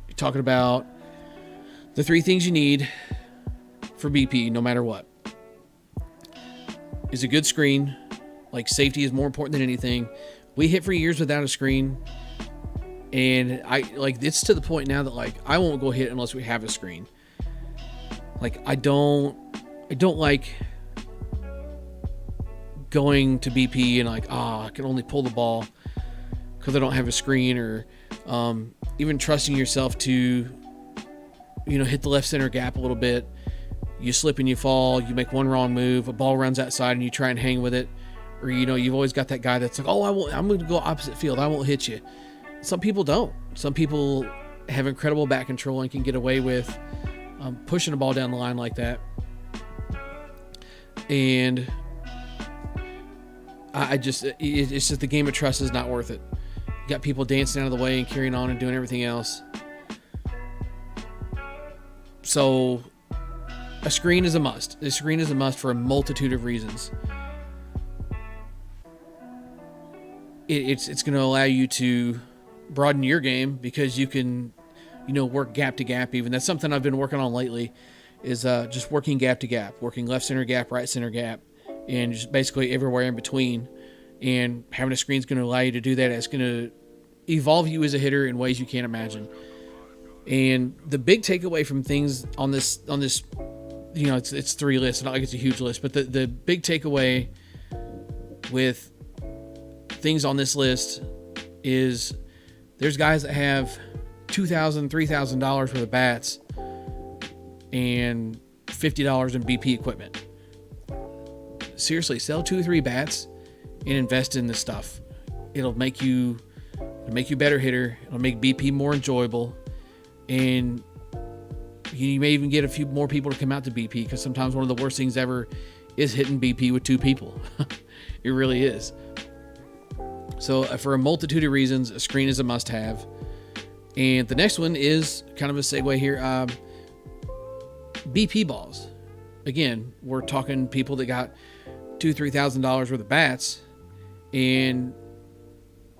You're talking about the three things you need for BP, no matter what, is a good screen. Like, safety is more important than anything. We hit for years without a screen, and it's to the point now that like I won't go hit unless we have a screen. Like I don't like going to BP and like, I can only pull the ball because I don't have a screen, or even trusting yourself to, hit the left center gap a little bit. You slip and you fall, you make one wrong move, a ball runs outside and you try and hang with it. Or, you've always got that guy that's like, I'm going to go opposite field, I won't hit you. Some people don't. Some people have incredible back control and can get away with pushing a ball down the line like that. And it's just the game of trust is not worth it. You got people dancing out of the way and carrying on and doing everything else. So a screen is a must. A screen is a must for a multitude of reasons. It's going to allow you to broaden your game because you can, work gap to gap even. That's something I've been working on lately is just working gap to gap, working left center gap, right center gap, and just basically everywhere in between. And having a screen is going to allow you to do that. It's going to evolve you as a hitter in ways you can't imagine. And the big takeaway from things on this, it's 3 lists. Not like it's a huge list, but the big takeaway with things on this list is there's guys that have $2,000, $3,000 worth of bats and $50 in BP equipment. Seriously, sell 2 or 3 bats and invest in this stuff. It'll make you a better hitter. It'll make BP more enjoyable, and you may even get a few more people to come out to BP, because sometimes one of the worst things ever is hitting BP with 2 people. It really is. So for a multitude of reasons, a screen is a must-have. And the next one is kind of a segue here. BP balls. Again, we're talking people that got $2,000, $3,000 worth of bats, and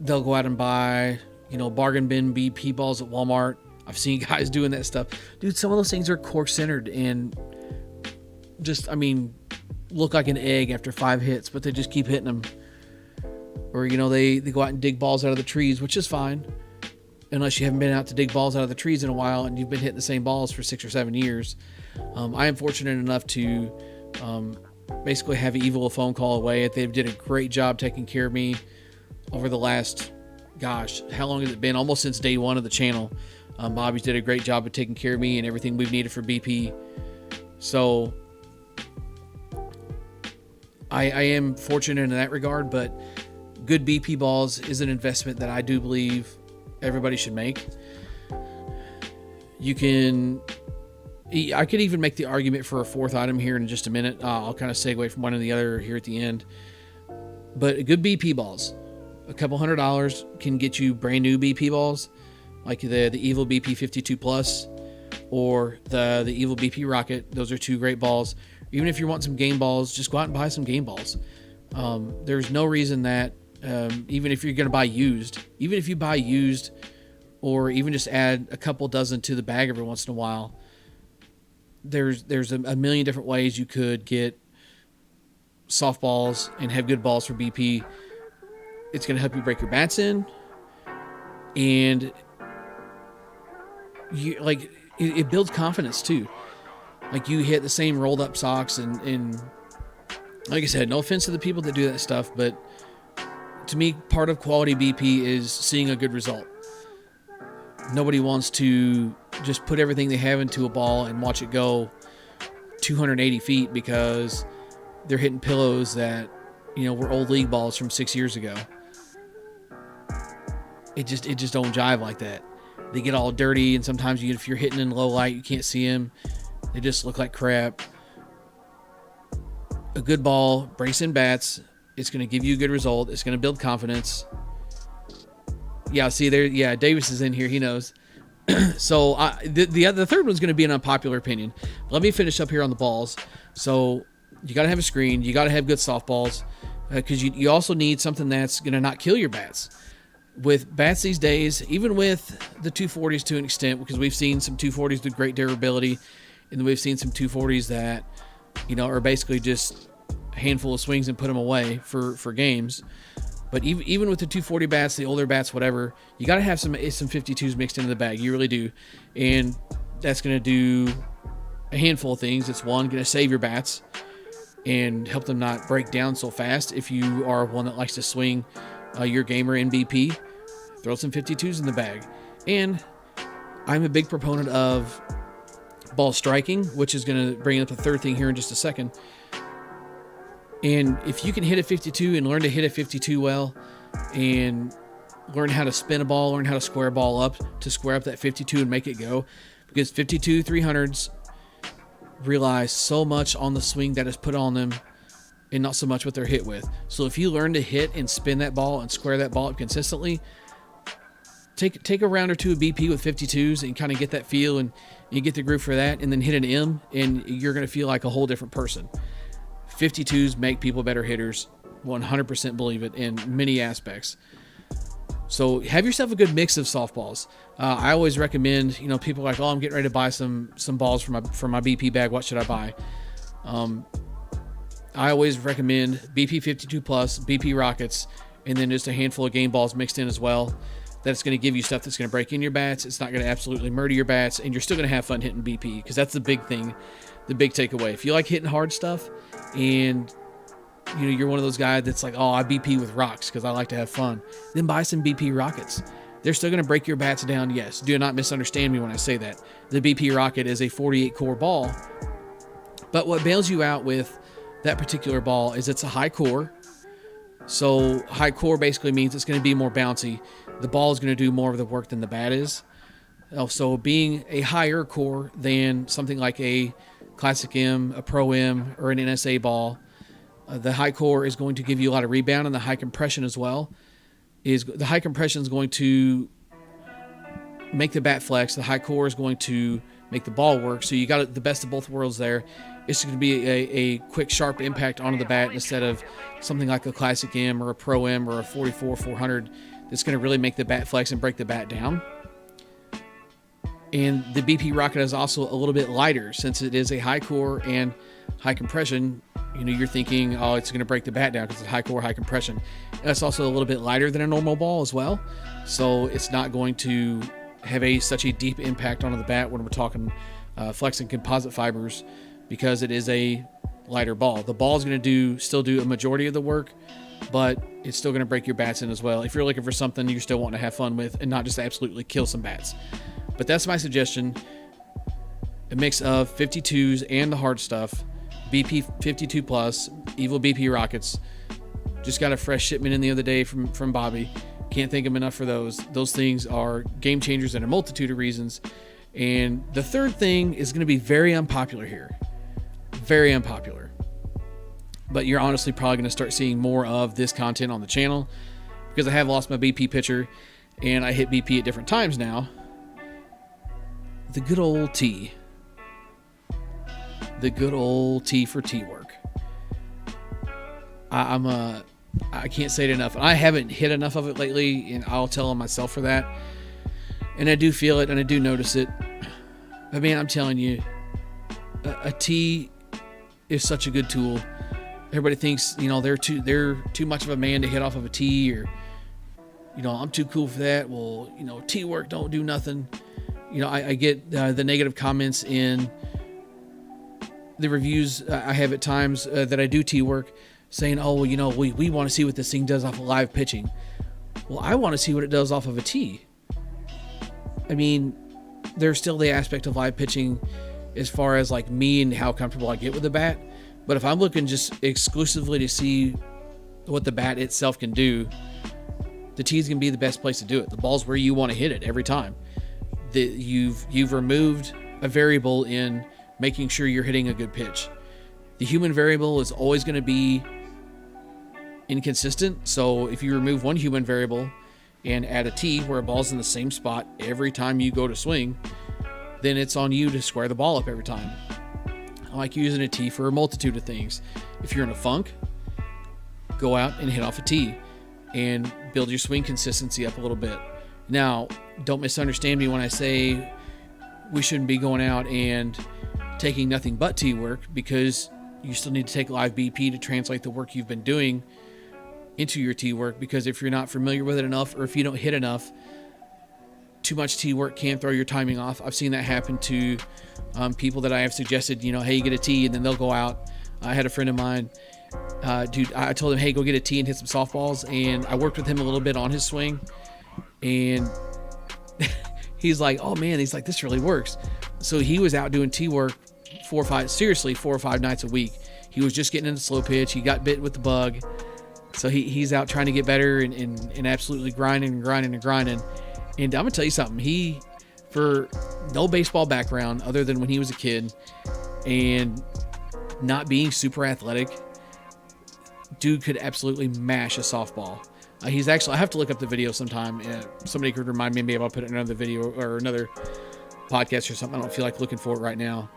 they'll go out and buy, bargain bin BP balls at Walmart. I've seen guys doing that stuff. Dude, some of those things are cork-centered and just, look like an egg after 5 hits, but they just keep hitting them. Or, they go out and dig balls out of the trees, which is fine, unless you haven't been out to dig balls out of the trees in a while and you've been hitting the same balls for 6 or 7 years. I am fortunate enough to basically have Evil a phone call away. They did a great job taking care of me over the last, how long has it been? Almost since day 1 of the channel. Bobby's did a great job of taking care of me and everything we've needed for BP. So I am fortunate in that regard, but good BP balls is an investment that I do believe everybody should make. I could even make the argument for a 4th item here in just a minute. I'll kind of segue from one to the other here at the end. But good BP balls, a couple $100 can get you brand new BP balls, like the Evil BP 52 Plus or the Evil BP Rocket. Those are 2 great balls. Even if you want some game balls, just go out and buy some game balls. There's no reason that even if you're going to buy used, even if you buy used, or even just add a couple dozen to the bag every once in a while, there's a million different ways you could get softballs and have good balls for BP. It's going to help you break your bats in, and it builds confidence too. Like, you hit the same rolled up socks, and like I said, no offense to the people that do that stuff, but to me, part of quality BP is seeing a good result. Nobody wants to just put everything they have into a ball and watch it go 280 feet because they're hitting pillows that, were old league balls from 6 years ago. It just don't jive like that. They get all dirty, and sometimes if you're hitting in low light, you can't see them. They just look like crap. A good ball breaks in bats. It's going to give you a good result. It's going to build confidence. Yeah, see there. Yeah, Davis is in here. He knows. So the third one's going to be an unpopular opinion. Let me finish up here on the balls. So you got to have a screen. You got to have good softballs, because you also need something that's going to not kill your bats. With bats these days, even with the 240s to an extent, because we've seen some 240s with great durability, and then we've seen some 240s that, are basically just a handful of swings and put them away for games. But even with the 240 bats, the older bats, whatever, you got to have some 52s mixed into the bag. You really do. And that's going to do a handful of things. It's one, going to save your bats and help them not break down so fast. If you are one that likes to swing your gamer in BP, throw some 52s in the bag. And I'm a big proponent of ball striking, which is going to bring up the third thing here in just a second. And if you can hit a 52 and learn to hit a 52 well, and learn how to spin a ball, learn how to square a ball up to square up that 52 and make it go, because 52 300s rely so much on the swing that is put on them and not so much what they're hit with. So if you learn to hit and spin that ball and square that ball up consistently, take a round or two of BP with 52s and kind of get that feel, and you get the groove for that, and then hit an M, and you're going to feel like a whole different person. 52s make people better hitters. 100% believe it in many aspects. So have yourself a good mix of softballs. I always recommend, people are like, oh, I'm getting ready to buy some balls for my BP bag. What should I buy? I always recommend BP 52 plus, BP Rockets, and then just a handful of game balls mixed in as well. That's going to give you stuff that's going to break in your bats. It's not going to absolutely murder your bats, and you're still going to have fun hitting BP, because that's the big thing, the big takeaway. If you like hitting hard stuff, and you're one of those guys that's like, oh, I BP with rocks because I like to have fun, then buy some BP Rockets. They're still going to break your bats down, yes. Do not misunderstand me when I say that. The BP Rocket is a 48 core ball, but what bails you out with that particular ball is it's a high core. So high core basically means it's going to be more bouncy. The ball is going to do more of the work than the bat is. So being a higher core than something like a Classic M, a Pro M, or an NSA ball, the high core is going to give you a lot of rebound, and the high compression as well. The high compression is going to make the bat flex. The high core is going to make the ball work. So you got the best of both worlds there. It's going to be a quick, sharp impact onto the bat instead of something like a Classic M or a Pro M or a 44-400 that's going to really make the bat flex and break the bat down. And the BP Rocket is also a little bit lighter, since it is a high core and high compression. You're thinking, oh, it's going to break the bat down because it's high core, high compression. And it's also a little bit lighter than a normal ball as well. So it's not going to have such a deep impact onto the bat when we're talking flexing composite fibers, because it is a lighter ball. The ball is going to still do a majority of the work, but it's still going to break your bats in as well. If you're looking for something you're still wanting to have fun with and not just absolutely kill some bats. But that's my suggestion. A mix of 52s and the hard stuff. BP 52 plus, Evil BP Rockets. Just got a fresh shipment in the other day from Bobby. Can't thank him enough for those. Those things are game changers in a multitude of reasons. And the third thing is going to be very unpopular here. Very unpopular. But you're honestly probably going to start seeing more of this content on the channel, because I have lost my BP pitcher and I hit BP at different times now. The good old tee. The good old tee for tee work. I can't say it enough. I haven't hit enough of it lately, and I'll tell on myself for that. And I do feel it, and I do notice it. But man, I'm telling you, a tee is such a good tool. Everybody thinks, they're too much of a man to hit off of a tee, or, I'm too cool for that. Well, tee work don't do nothing. I get the negative comments in the reviews I have at times that I do tee work, saying, oh, well, we want to see what this thing does off of live pitching. Well, I want to see what it does off of a tee. I mean, there's still the aspect of live pitching as far as like me and how comfortable I get with the bat. But if I'm looking just exclusively to see what the bat itself can do, the tee is going to be the best place to do it. The ball's where you want to hit it every time. You've removed a variable in making sure you're hitting a good pitch. The human variable is always going to be inconsistent. So if you remove one human variable and add a tee where a ball's in the same spot every time you go to swing, then it's on you to square the ball up every time. I like using a tee for a multitude of things. If you're in a funk, go out and hit off a tee and build your swing consistency up a little bit. Now, don't misunderstand me when I say we shouldn't be going out and taking nothing but tee work, because you still need to take live BP to translate the work you've been doing into your tee work, because if you're not familiar with it enough, or if you don't hit enough, too much tee work can throw your timing off. I've seen that happen to people that I have suggested, hey, you get a tee, and then they'll go out. I had a friend of mine, I told him, hey, go get a tee and hit some softballs, and I worked with him a little bit on his swing, and he's like, oh man, he's like, this really works. So he was out doing tee work 4 or 5 nights a week. He was just getting into slow pitch. He got bit with the bug. So he's out trying to get better and absolutely grinding. And I'm going to tell you something. He, for no baseball background other than when he was a kid and not being super athletic, dude could absolutely mash a softball. He's actually, I have to look up the video sometime. Somebody could remind me, maybe I'll put it in another video or another podcast or something. I don't feel like looking for it right now.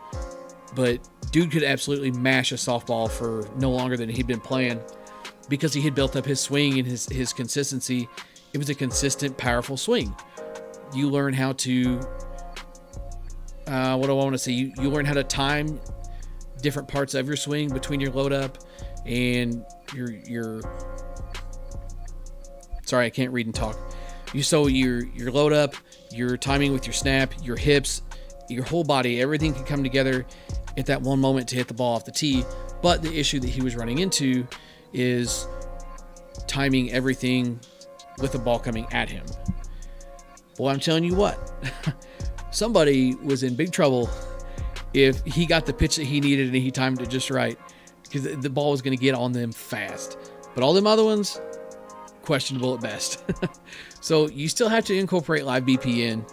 But dude could absolutely mash a softball for no longer than he'd been playing, because he had built up his swing and his consistency. It was a consistent, powerful swing. You learn how to, what do I want to say? You learn how to time different parts of your swing between your load up and your sorry, I can't read and talk. Your load up, your timing with your snap, your hips, your whole body, everything can come together at that one moment to hit the ball off the tee. But the issue that he was running into is timing everything with the ball coming at him. Well, I'm telling you what, somebody was in big trouble if he got the pitch that he needed and he timed it just right, because the ball was going to get on them fast. But all them other ones, questionable at best. So you still have to incorporate live BP in.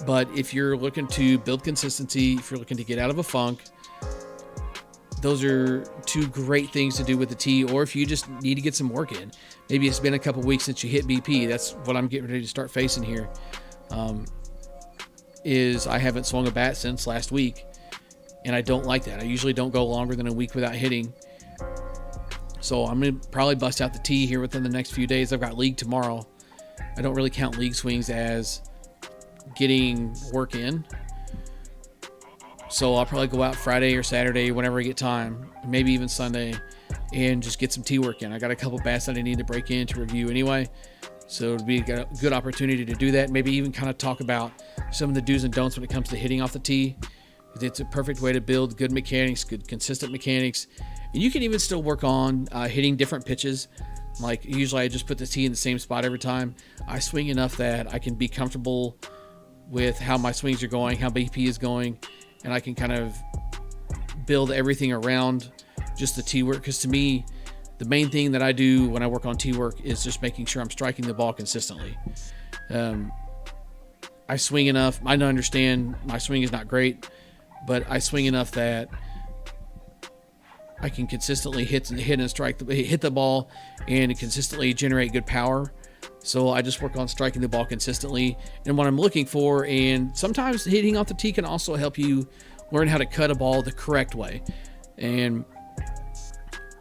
But if you're looking to build consistency, if you're looking to get out of a funk, those are two great things to do with the tee. Or if you just need to get some work in, maybe it's been a couple weeks since you hit BP. That's what I'm getting ready to start facing here. Is I haven't swung a bat since last week, and I don't like that. I usually don't go longer than a week without hitting. So I'm going to probably bust out the tee here within the next few days. I've got league tomorrow. I don't really count league swings as getting work in. So I'll probably go out Friday or Saturday whenever I get time, maybe even Sunday, and just get some tee work in. I got a couple bats that I need to break in to review anyway. So it'd be a good opportunity to do that. Maybe even kind of talk about some of the do's and don'ts when it comes to hitting off the tee. It's a perfect way to build good mechanics, good consistent mechanics. And you can even still work on hitting different pitches. Like usually I just put the tee in the same spot every time. I swing enough that I can be comfortable with how my swings are going, how BP is going, and I can kind of build everything around just the tee work. Because to me, the main thing that I do when I work on tee work is just making sure I'm striking the ball consistently. I swing enough. I understand my swing is not great, but I swing enough that I can consistently hit and strike, hit the ball and consistently generate good power. So I just work on striking the ball consistently and what I'm looking for. And sometimes hitting off the tee can also help you learn how to cut a ball the correct way. And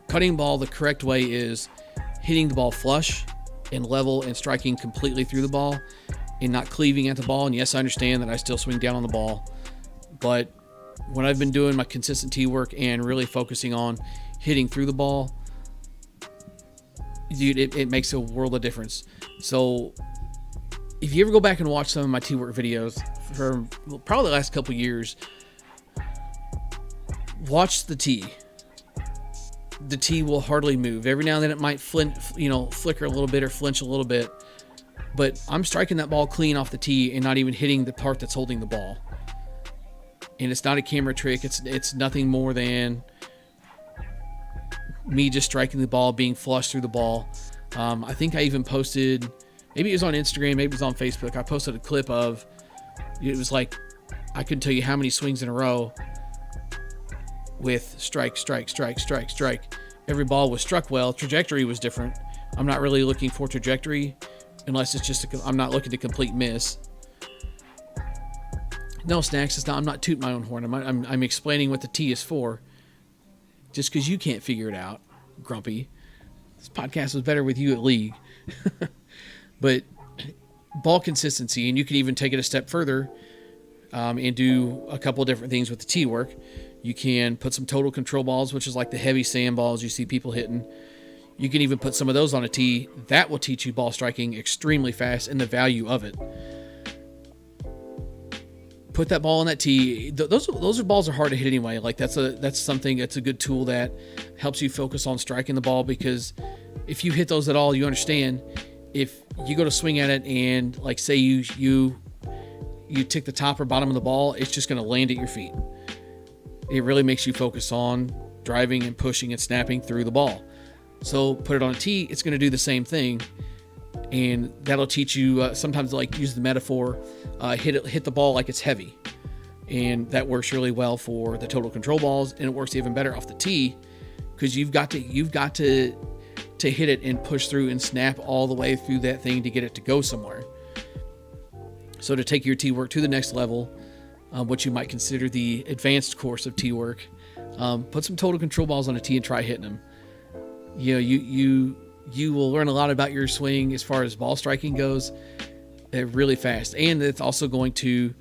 cutting ball the correct way is hitting the ball flush and level and striking completely through the ball and not cleaving at the ball. And yes, I understand that I still swing down on the ball, but when I've been doing my consistent tee work and really focusing on hitting through the ball, dude, it makes a world of difference. So if you ever go back and watch some of my tee work videos from probably the last couple years, watch the tee. The tee will hardly move. Every now and then it might flicker a little bit or flinch a little bit, but I'm striking that ball clean off the tee and not even hitting the part that's holding the ball. And it's not a camera trick. It's nothing more than me just striking the ball, being flush through the ball. I think I even posted, maybe it was on Instagram, maybe it was on Facebook. I posted a clip of, it was like, I couldn't tell you how many swings in a row with strike, strike, strike, strike, strike. Every ball was struck well. Trajectory was different. I'm not really looking for trajectory unless it's just, I'm not looking to complete miss. No, Snacks, it's not. I'm not tooting my own horn. I'm explaining what the T is for. Just because you can't figure it out, grumpy. This podcast was better with you at league. But ball consistency, and you can even take it a step further and do a couple of different things with the tee work. You can put some total control balls, which is like the heavy sand balls you see people hitting. You can even put some of those on a tee. That will teach you ball striking extremely fast and the value of it. Put that ball on that tee. Those balls are hard to hit anyway. Like that's a good tool that helps you focus on striking the ball, because if you hit those at all, you understand if you go to swing at it and like say you tick the top or bottom of the ball, it's just going to land at your feet. It really makes you focus on driving and pushing and snapping through the ball. So put it on a tee, it's going to do the same thing. And that'll teach you, sometimes like use the metaphor, hit the ball like it's heavy. And that works really well for the total control balls, and it works even better off the tee because you've got to hit it and push through and snap all the way through that thing to get it to go somewhere. So to take your tee work to the next level, what you might consider the advanced course of tee work, put some total control balls on a tee and try hitting them. You will learn a lot about your swing as far as ball striking goes really fast. And it's also going to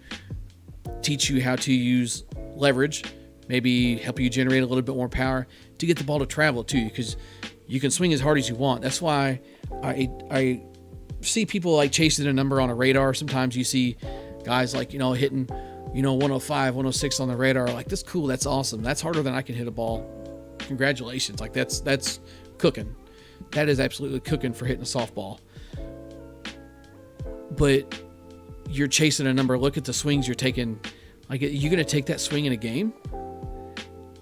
teach you how to use leverage, maybe help you generate a little bit more power to get the ball to travel to you, because you can swing as hard as you want. That's why I see people like chasing a number on a radar. Sometimes you see guys like, hitting, 105, 106 on the radar. Like, that's cool. That's awesome. That's harder than I can hit a ball. Congratulations. Like, that's cooking. That is absolutely cooking for hitting a softball. But you're chasing a number. Look at the swings you're taking. Like, you're going to take that swing in a game?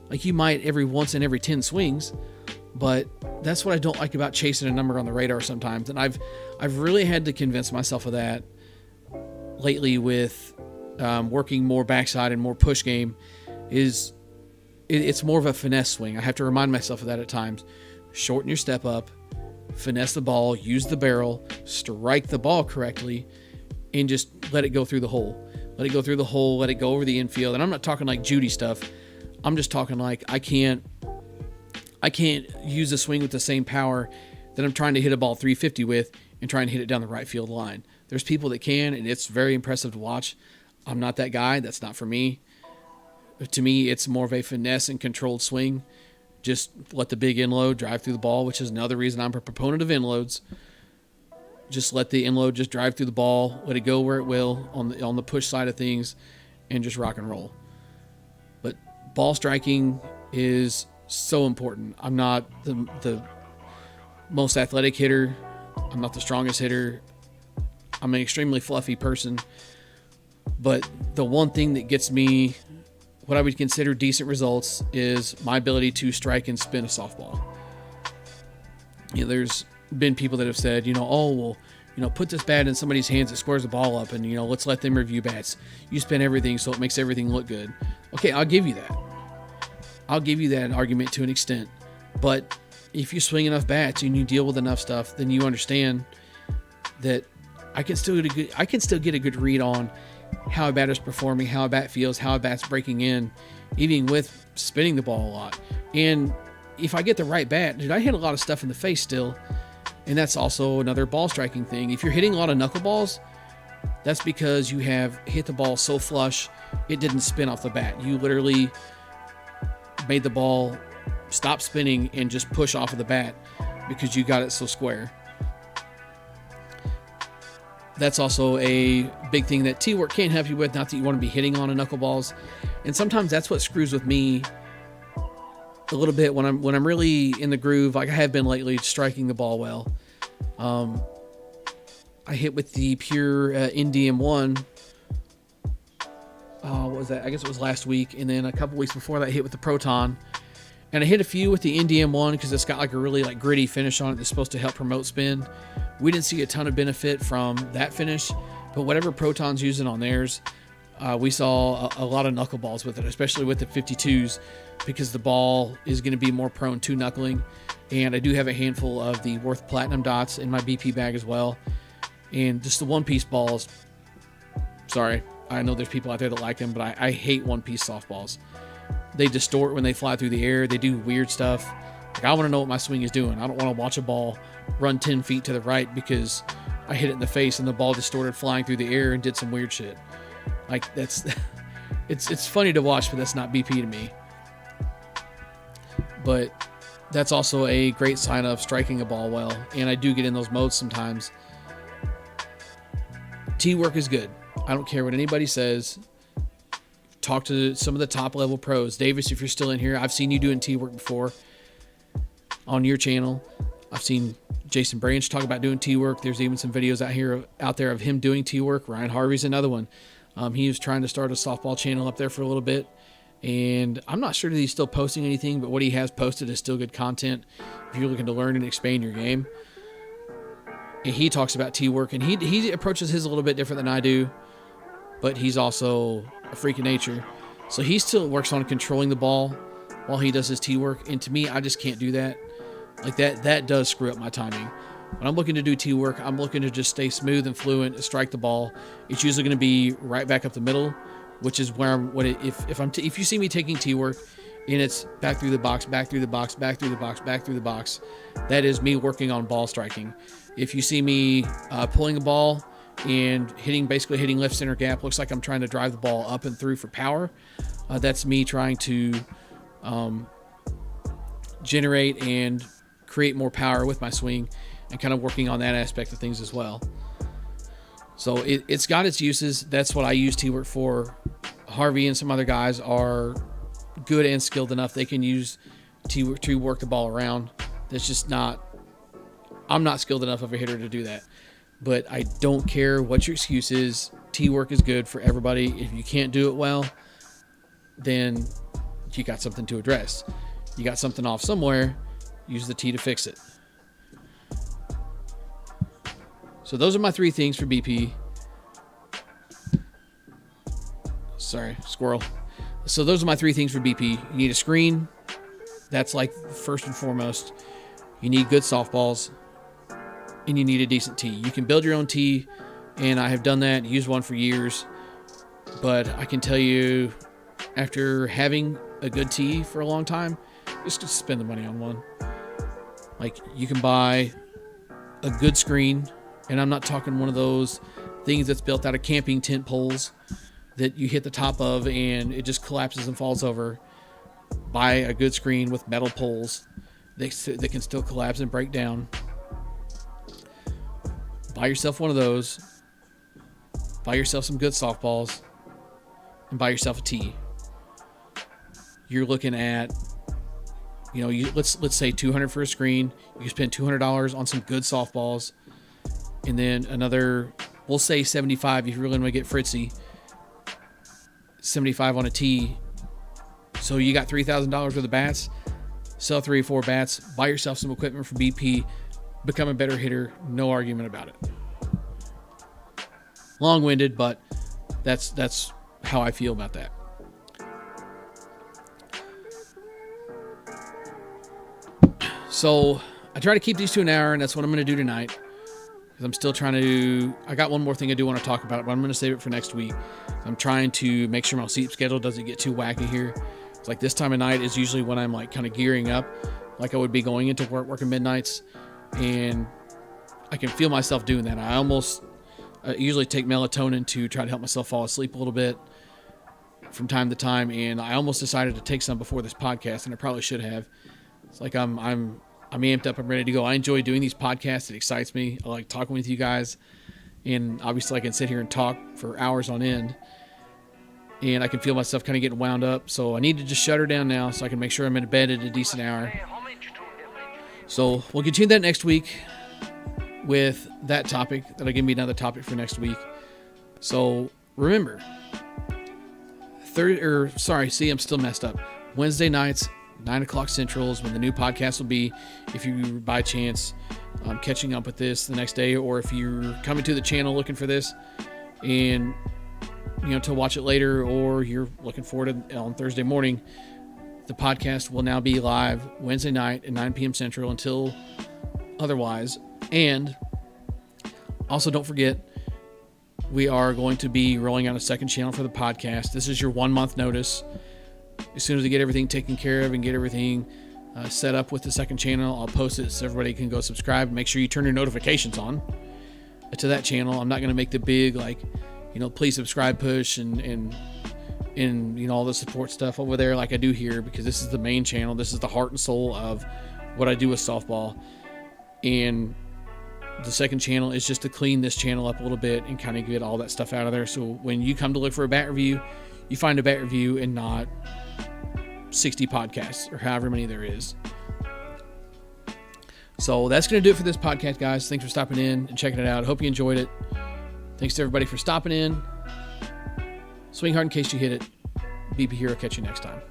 Like, you might every once in every 10 swings, but that's what I don't like about chasing a number on the radar sometimes. And I've really had to convince myself of that lately with working more backside and more push game. It's more of a finesse swing. I have to remind myself of that at times. Shorten your step up, finesse the ball, use the barrel, strike the ball correctly, and just let it go through the hole. Let it go through the hole, let it go over the infield. And I'm not talking like Judy stuff. I'm just talking like I can't use a swing with the same power that I'm trying to hit a ball 350 with and trying to hit it down the right field line. There's people that can, and it's very impressive to watch. I'm not that guy. That's not for me. To me, it's more of a finesse and controlled swing. Just let the big inload drive through the ball, which is another reason I'm a proponent of inloads. Just let the inload just drive through the ball, let it go where it will on the push side of things, and just rock and roll. But ball striking is so important. I'm not the most athletic hitter. I'm not the strongest hitter. I'm an extremely fluffy person. But the one thing that gets me what I would consider decent results is my ability to strike and spin a softball. There's been people that have said, put this bat in somebody's hands that squares the ball up and, let's let them review bats. You spin everything so it makes everything look good. Okay, I'll give you that. I'll give you that argument to an extent. But if you swing enough bats and you deal with enough stuff, then you understand that I can still get a good read on how a batter's performing, how a bat feels, how a bat's breaking in, even with spinning the ball a lot. And if I get the right bat, I hit a lot of stuff in the face still. And that's also another ball striking thing. If you're hitting a lot of knuckleballs, that's because you have hit the ball so flush, it didn't spin off the bat. You literally made the ball stop spinning and just push off of the bat because you got it so square. That's also a big thing that tee work can't help you with. Not that you want to be hitting on a knuckleballs. And sometimes that's what screws with me a little bit when I'm really in the groove, like I have been lately, striking the ball well. I hit with the pure NDM1. What was that? I guess it was last week. And then a couple weeks before that, I hit with the Proton. And I hit a few with the NDM1 because it's got like a really like gritty finish on it that's supposed to help promote spin. We didn't see a ton of benefit from that finish, but whatever Proton's using on theirs, we saw a lot of knuckleballs with it, especially with the 52s, because the ball is going to be more prone to knuckling. And I do have a handful of the Worth Platinum dots in my BP bag as well. And just the one-piece balls, sorry, I know there's people out there that like them, but I hate one-piece softballs. They distort when they fly through the air. They do weird stuff. Like, I want to know what my swing is doing. I don't want to watch a ball run 10 feet to the right because I hit it in the face and the ball distorted flying through the air and did some weird shit. Like, that's it's funny to watch, but that's not BP to me. But that's also a great sign of striking a ball well, and I do get in those modes sometimes. Tee work is good. I don't care what anybody says. Talk to some of the top level pros. Davis, if you're still in here, I've seen you doing tee work before on your channel. I've seen Jason Branch talk about doing tee work. There's even some videos out there of him doing tee work. Ryan Harvey's another one. He was trying to start a softball channel up there for a little bit, and I'm not sure that he's still posting anything, but what he has posted is still good content if you're looking to learn and expand your game. And he talks about tee work, and he approaches his a little bit different than I do, but he's also a freak of nature. So he still works on controlling the ball while he does his tee work. And to me, I just can't do that. Like that does screw up my timing. When I'm looking to do tee work, I'm looking to just stay smooth and fluent and strike the ball. It's usually going to be right back up the middle, which is where if you see me taking tee work and it's back through the box, back through the box, back through the box, back through the box, that is me working on ball striking. If you see me pulling a ball and basically hitting left center gap, looks like I'm trying to drive the ball up and through for power. That's me trying to generate and create more power with my swing, and kind of working on that aspect of things as well. So it's got its uses. That's what I use tee work for. Harvey and some other guys are good and skilled enough they can use tee work to work the ball around. That's just not, I'm not skilled enough of a hitter to do that. But I don't care what your excuse is. Tee work is good for everybody. If you can't do it well, then you got something to address. You got something off somewhere, use the tee to fix it. So those are my 3 things for BP. Sorry, squirrel. So those are my 3 things for BP. You need a screen. That's like first and foremost. You need good softballs. And you need a decent tee. You can build your own tee, and I have done that, used one for years. But I can tell you, after having a good tee for a long time, just to spend the money on one. Like, you can buy a good screen, and I'm not talking one of those things that's built out of camping tent poles that you hit the top of and it just collapses and falls over. Buy a good screen with metal poles that can still collapse and break down. Buy yourself one of those. Buy yourself some good softballs, and buy yourself a tee. You're looking at, let's say $200 for a screen. You can spend $200 on some good softballs, and then another, we'll say $75 if you really want to get fritzy. $75 on a tee. So you got $3,000 worth of bats. Sell 3 or 4 bats. Buy yourself some equipment from BP. Become a better hitter. No argument about it. Long-winded, but that's how I feel about that. So I try to keep these to an hour, and that's what I'm going to do tonight. Because I'm still I got one more thing I do want to talk about, but I'm going to save it for next week. I'm trying to make sure my sleep schedule doesn't get too wacky here. It's like this time of night is usually when I'm like kind of gearing up, like I would be going into working midnights, and I can feel myself doing that. I usually take melatonin to try to help myself fall asleep a little bit from time to time, and I almost decided to take some before this podcast, and I probably should have. It's like I'm amped up. I'm ready to go. I enjoy doing these podcasts. It excites me. I like talking with you guys. And obviously I can sit here and talk for hours on end. And I can feel myself kind of getting wound up. So I need to just shut her down now so I can make sure I'm in bed at a decent hour. So we'll continue that next week with that topic. That'll give me another topic for next week. So remember, I'm still messed up. Wednesday nights, 9 o'clock Central is when the new podcast will be. If you, by chance, catching up with this the next day, or if you're coming to the channel looking for this and, to watch it later, or you're looking forward to on Thursday morning, the podcast will now be live Wednesday night at 9 p.m. Central until otherwise. And also don't forget, we are going to be rolling out a second channel for the podcast. This is your 1 month notice. As soon as we get everything taken care of and get everything set up with the second channel, I'll post it so everybody can go subscribe. Make sure you turn your notifications on to that channel. I'm not going to make the big, please subscribe push and all the support stuff over there like I do here, because this is the main channel. This is the heart and soul of what I do with softball. And the second channel is just to clean this channel up a little bit and kind of get all that stuff out of there. So when you come to look for a bat review, you find a bat review and not 60 podcasts or however many there is. So that's going to do it for this podcast, guys. Thanks for stopping in and checking it out. I hope you enjoyed it. Thanks to everybody for stopping in. Swing hard in case you hit it. BP Hero. Catch you next time.